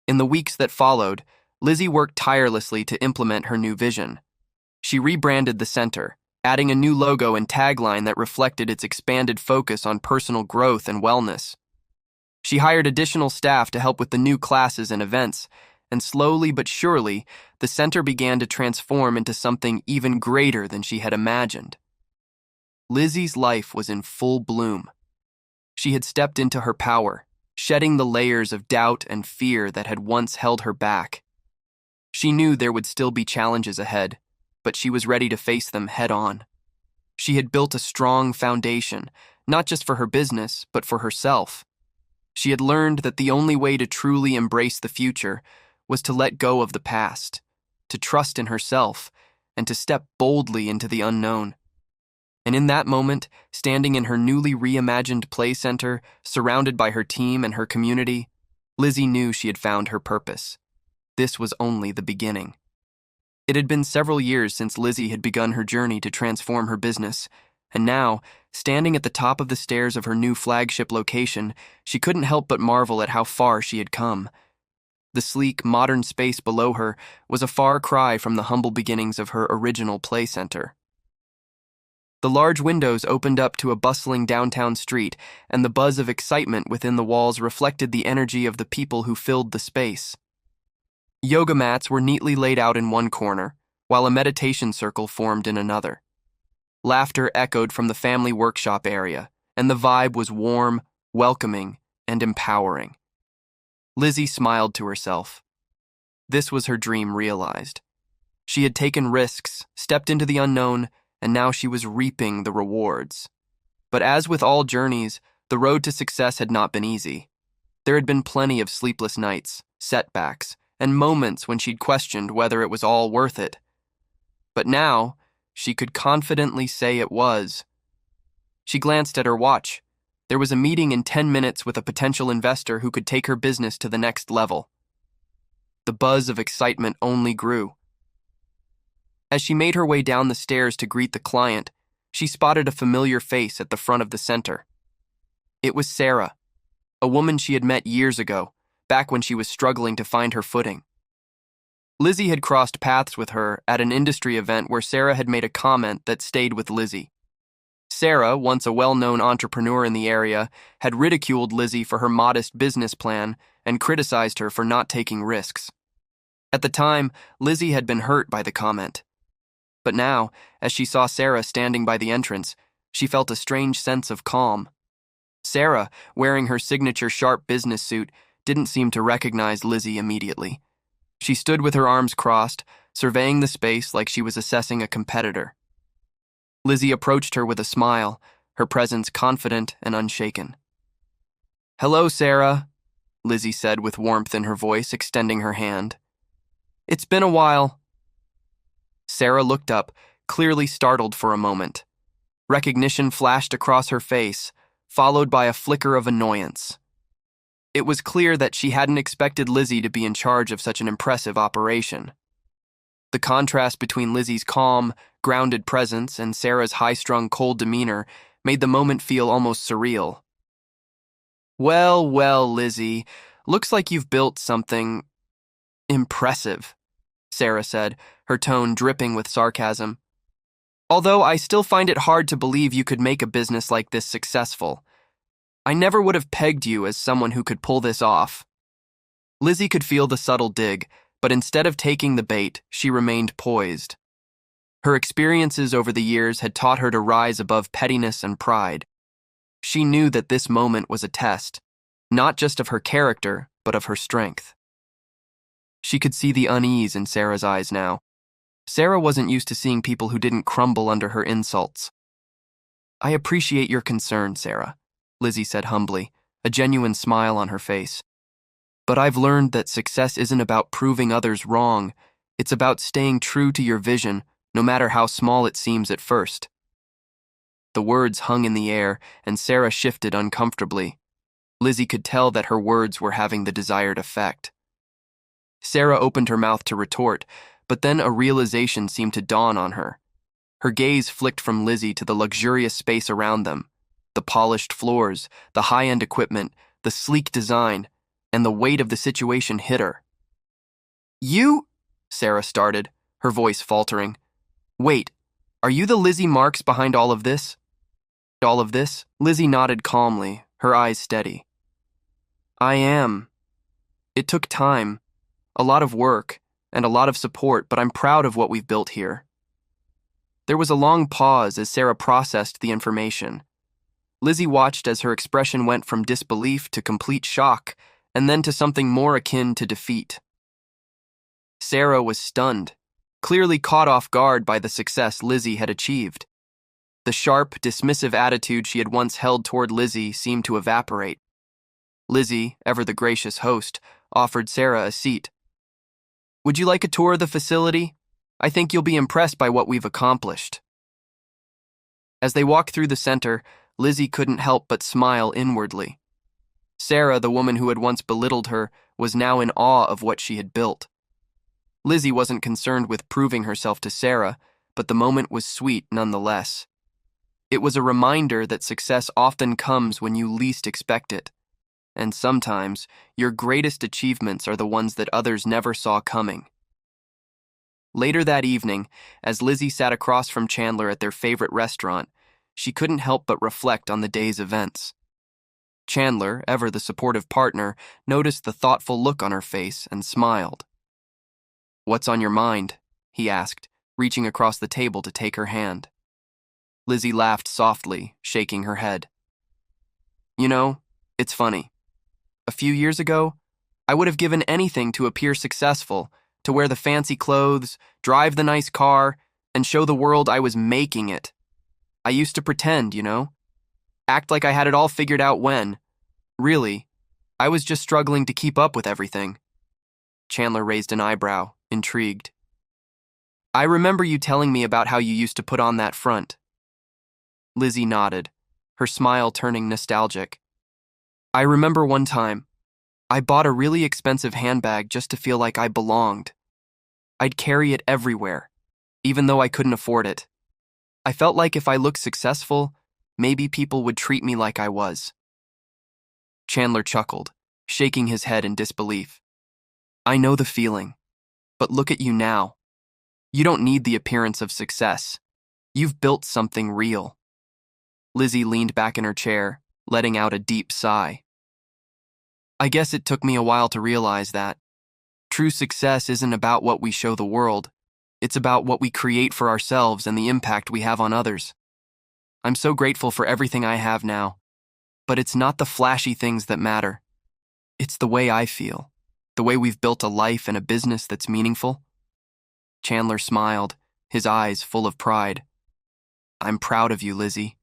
In the weeks that followed, Lizzy worked tirelessly to implement her new vision. She rebranded the center, adding a new logo and tagline that reflected its expanded focus on personal growth and wellness. She hired additional staff to help with the new classes and events, and slowly but surely, the center began to transform into something even greater than she had imagined. Lizzy's life was in full bloom. She had stepped into her power, shedding the layers of doubt and fear that had once held her back. She knew there would still be challenges ahead, but she was ready to face them head-on. She had built a strong foundation, not just for her business, but for herself. She had learned that the only way to truly embrace the future was to let go of the past, to trust in herself, and to step boldly into the unknown. And in that moment, standing in her newly reimagined play center, surrounded by her team and her community, Lizzy knew she had found her purpose. This was only the beginning. It had been several years since Lizzy had begun her journey to transform her business, and now, standing at the top of the stairs of her new flagship location, she couldn't help but marvel at how far she had come. The sleek, modern space below her was a far cry from the humble beginnings of her original play center. The large windows opened up to a bustling downtown street, and the buzz of excitement within the walls reflected the energy of the people who filled the space. Yoga mats were neatly laid out in one corner, while a meditation circle formed in another. Laughter echoed from the family workshop area, and the vibe was warm, welcoming, and empowering. Lizzy smiled to herself. This was her dream realized. She had taken risks, stepped into the unknown, and now she was reaping the rewards. But as with all journeys, the road to success had not been easy. There had been plenty of sleepless nights, setbacks, and moments when she'd questioned whether it was all worth it. But now, she could confidently say it was. She glanced at her watch. There was a meeting in 10 minutes with a potential investor who could take her business to the next level. The buzz of excitement only grew. As she made her way down the stairs to greet the client, she spotted a familiar face at the front of the center. It was Sarah, a woman she had met years ago, back when she was struggling to find her footing. Lizzy had crossed paths with her at an industry event where Sarah had made a comment that stayed with Lizzy. Sarah, once a well-known entrepreneur in the area, had ridiculed Lizzy for her modest business plan and criticized her for not taking risks. At the time, Lizzy had been hurt by the comment. But now, as she saw Sarah standing by the entrance, she felt a strange sense of calm. Sarah, wearing her signature sharp business suit, didn't seem to recognize Lizzy immediately. She stood with her arms crossed, surveying the space like she was assessing a competitor. Lizzy approached her with a smile, her presence confident and unshaken. "Hello, Sarah," Lizzy said with warmth in her voice, extending her hand. "It's been a while." Sarah looked up, clearly startled for a moment. Recognition flashed across her face, followed by a flicker of annoyance. It was clear that she hadn't expected Lizzy to be in charge of such an impressive operation. The contrast between Lizzy's calm, grounded presence and Sarah's high-strung, cold demeanor made the moment feel almost surreal. Well, Lizzy, looks like you've built something impressive," Sarah said, her tone dripping with sarcasm. "Although I still find it hard to believe you could make a business like this successful. I never would have pegged you as someone who could pull this off." Lizzy could feel the subtle dig, but instead of taking the bait, she remained poised. Her experiences over the years had taught her to rise above pettiness and pride. She knew that this moment was a test, not just of her character, but of her strength. She could see the unease in Sarah's eyes now. Sarah wasn't used to seeing people who didn't crumble under her insults. "I appreciate your concern, Sarah," Lizzy said humbly, a genuine smile on her face. "But I've learned that success isn't about proving others wrong. It's about staying true to your vision, no matter how small it seems at first." The words hung in the air, and Sarah shifted uncomfortably. Lizzy could tell that her words were having the desired effect. Sarah opened her mouth to retort, but then a realization seemed to dawn on her. Her gaze flicked from Lizzy to the luxurious space around them, the polished floors, the high-end equipment, the sleek design, and the weight of the situation hit her. "You?" Sarah started, her voice faltering. "Wait, are you the Lizzy Marks behind all of this?" "All of this?" Lizzy nodded calmly, her eyes steady. "I am. It took time, a lot of work, and a lot of support, but I'm proud of what we've built here." There was a long pause as Sarah processed the information. Lizzy watched as her expression went from disbelief to complete shock, and then to something more akin to defeat. Sarah was stunned, clearly caught off guard by the success Lizzy had achieved. The sharp, dismissive attitude she had once held toward Lizzy seemed to evaporate. Lizzy, ever the gracious host, offered Sarah a seat. "Would you like a tour of the facility? I think you'll be impressed by what we've accomplished." As they walked through the center, Lizzy couldn't help but smile inwardly. Sarah, the woman who had once belittled her, was now in awe of what she had built. Lizzy wasn't concerned with proving herself to Sarah, but the moment was sweet nonetheless. It was a reminder that success often comes when you least expect it. And sometimes, your greatest achievements are the ones that others never saw coming. Later that evening, as Lizzy sat across from Chandler at their favorite restaurant, she couldn't help but reflect on the day's events. Chandler, ever the supportive partner, noticed the thoughtful look on her face and smiled. "What's on your mind?" he asked, reaching across the table to take her hand. Lizzy laughed softly, shaking her head. "You know, it's funny. A few years ago, I would have given anything to appear successful, to wear the fancy clothes, drive the nice car, and show the world I was making it. I used to pretend, act like I had it all figured out when, really, I was just struggling to keep up with everything." Chandler raised an eyebrow, intrigued. "I remember you telling me about how you used to put on that front." Lizzy nodded, her smile turning nostalgic. "I remember one time, I bought a really expensive handbag just to feel like I belonged. I'd carry it everywhere, even though I couldn't afford it. I felt like if I looked successful, maybe people would treat me like I was." Chandler chuckled, shaking his head in disbelief. "I know the feeling, but look at you now. You don't need the appearance of success. You've built something real." Lizzy leaned back in her chair, letting out a deep sigh. "I guess it took me a while to realize that. True success isn't about what we show the world. It's about what we create for ourselves and the impact we have on others. I'm so grateful for everything I have now, but it's not the flashy things that matter. It's the way I feel, the way we've built a life and a business that's meaningful." Chandler smiled, his eyes full of pride. "I'm proud of you, Lizzy.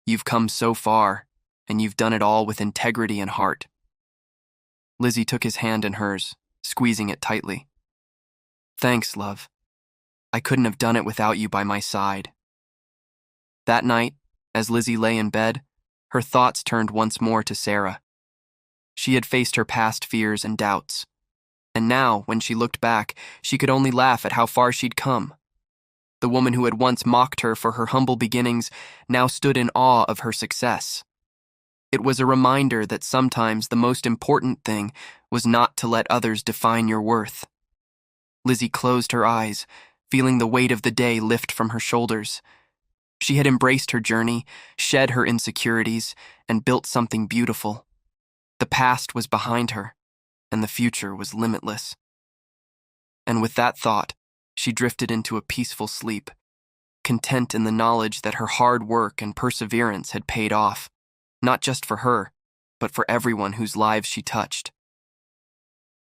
You've come so far, and you've done it all with integrity and heart." Lizzy took his hand in hers, squeezing it tightly. "Thanks, love. I couldn't have done it without you by my side." That night, as Lizzy lay in bed, her thoughts turned once more to Sarah. She had faced her past fears and doubts, and now, when she looked back, she could only laugh at how far she'd come. The woman who had once mocked her for her humble beginnings now stood in awe of her success. It was a reminder that sometimes the most important thing was not to let others define your worth. Lizzy closed her eyes, feeling the weight of the day lift from her shoulders. She had embraced her journey, shed her insecurities, and built something beautiful. The past was behind her, and the future was limitless. And with that thought, she drifted into a peaceful sleep, content in the knowledge that her hard work and perseverance had paid off, not just for her, but for everyone whose lives she touched.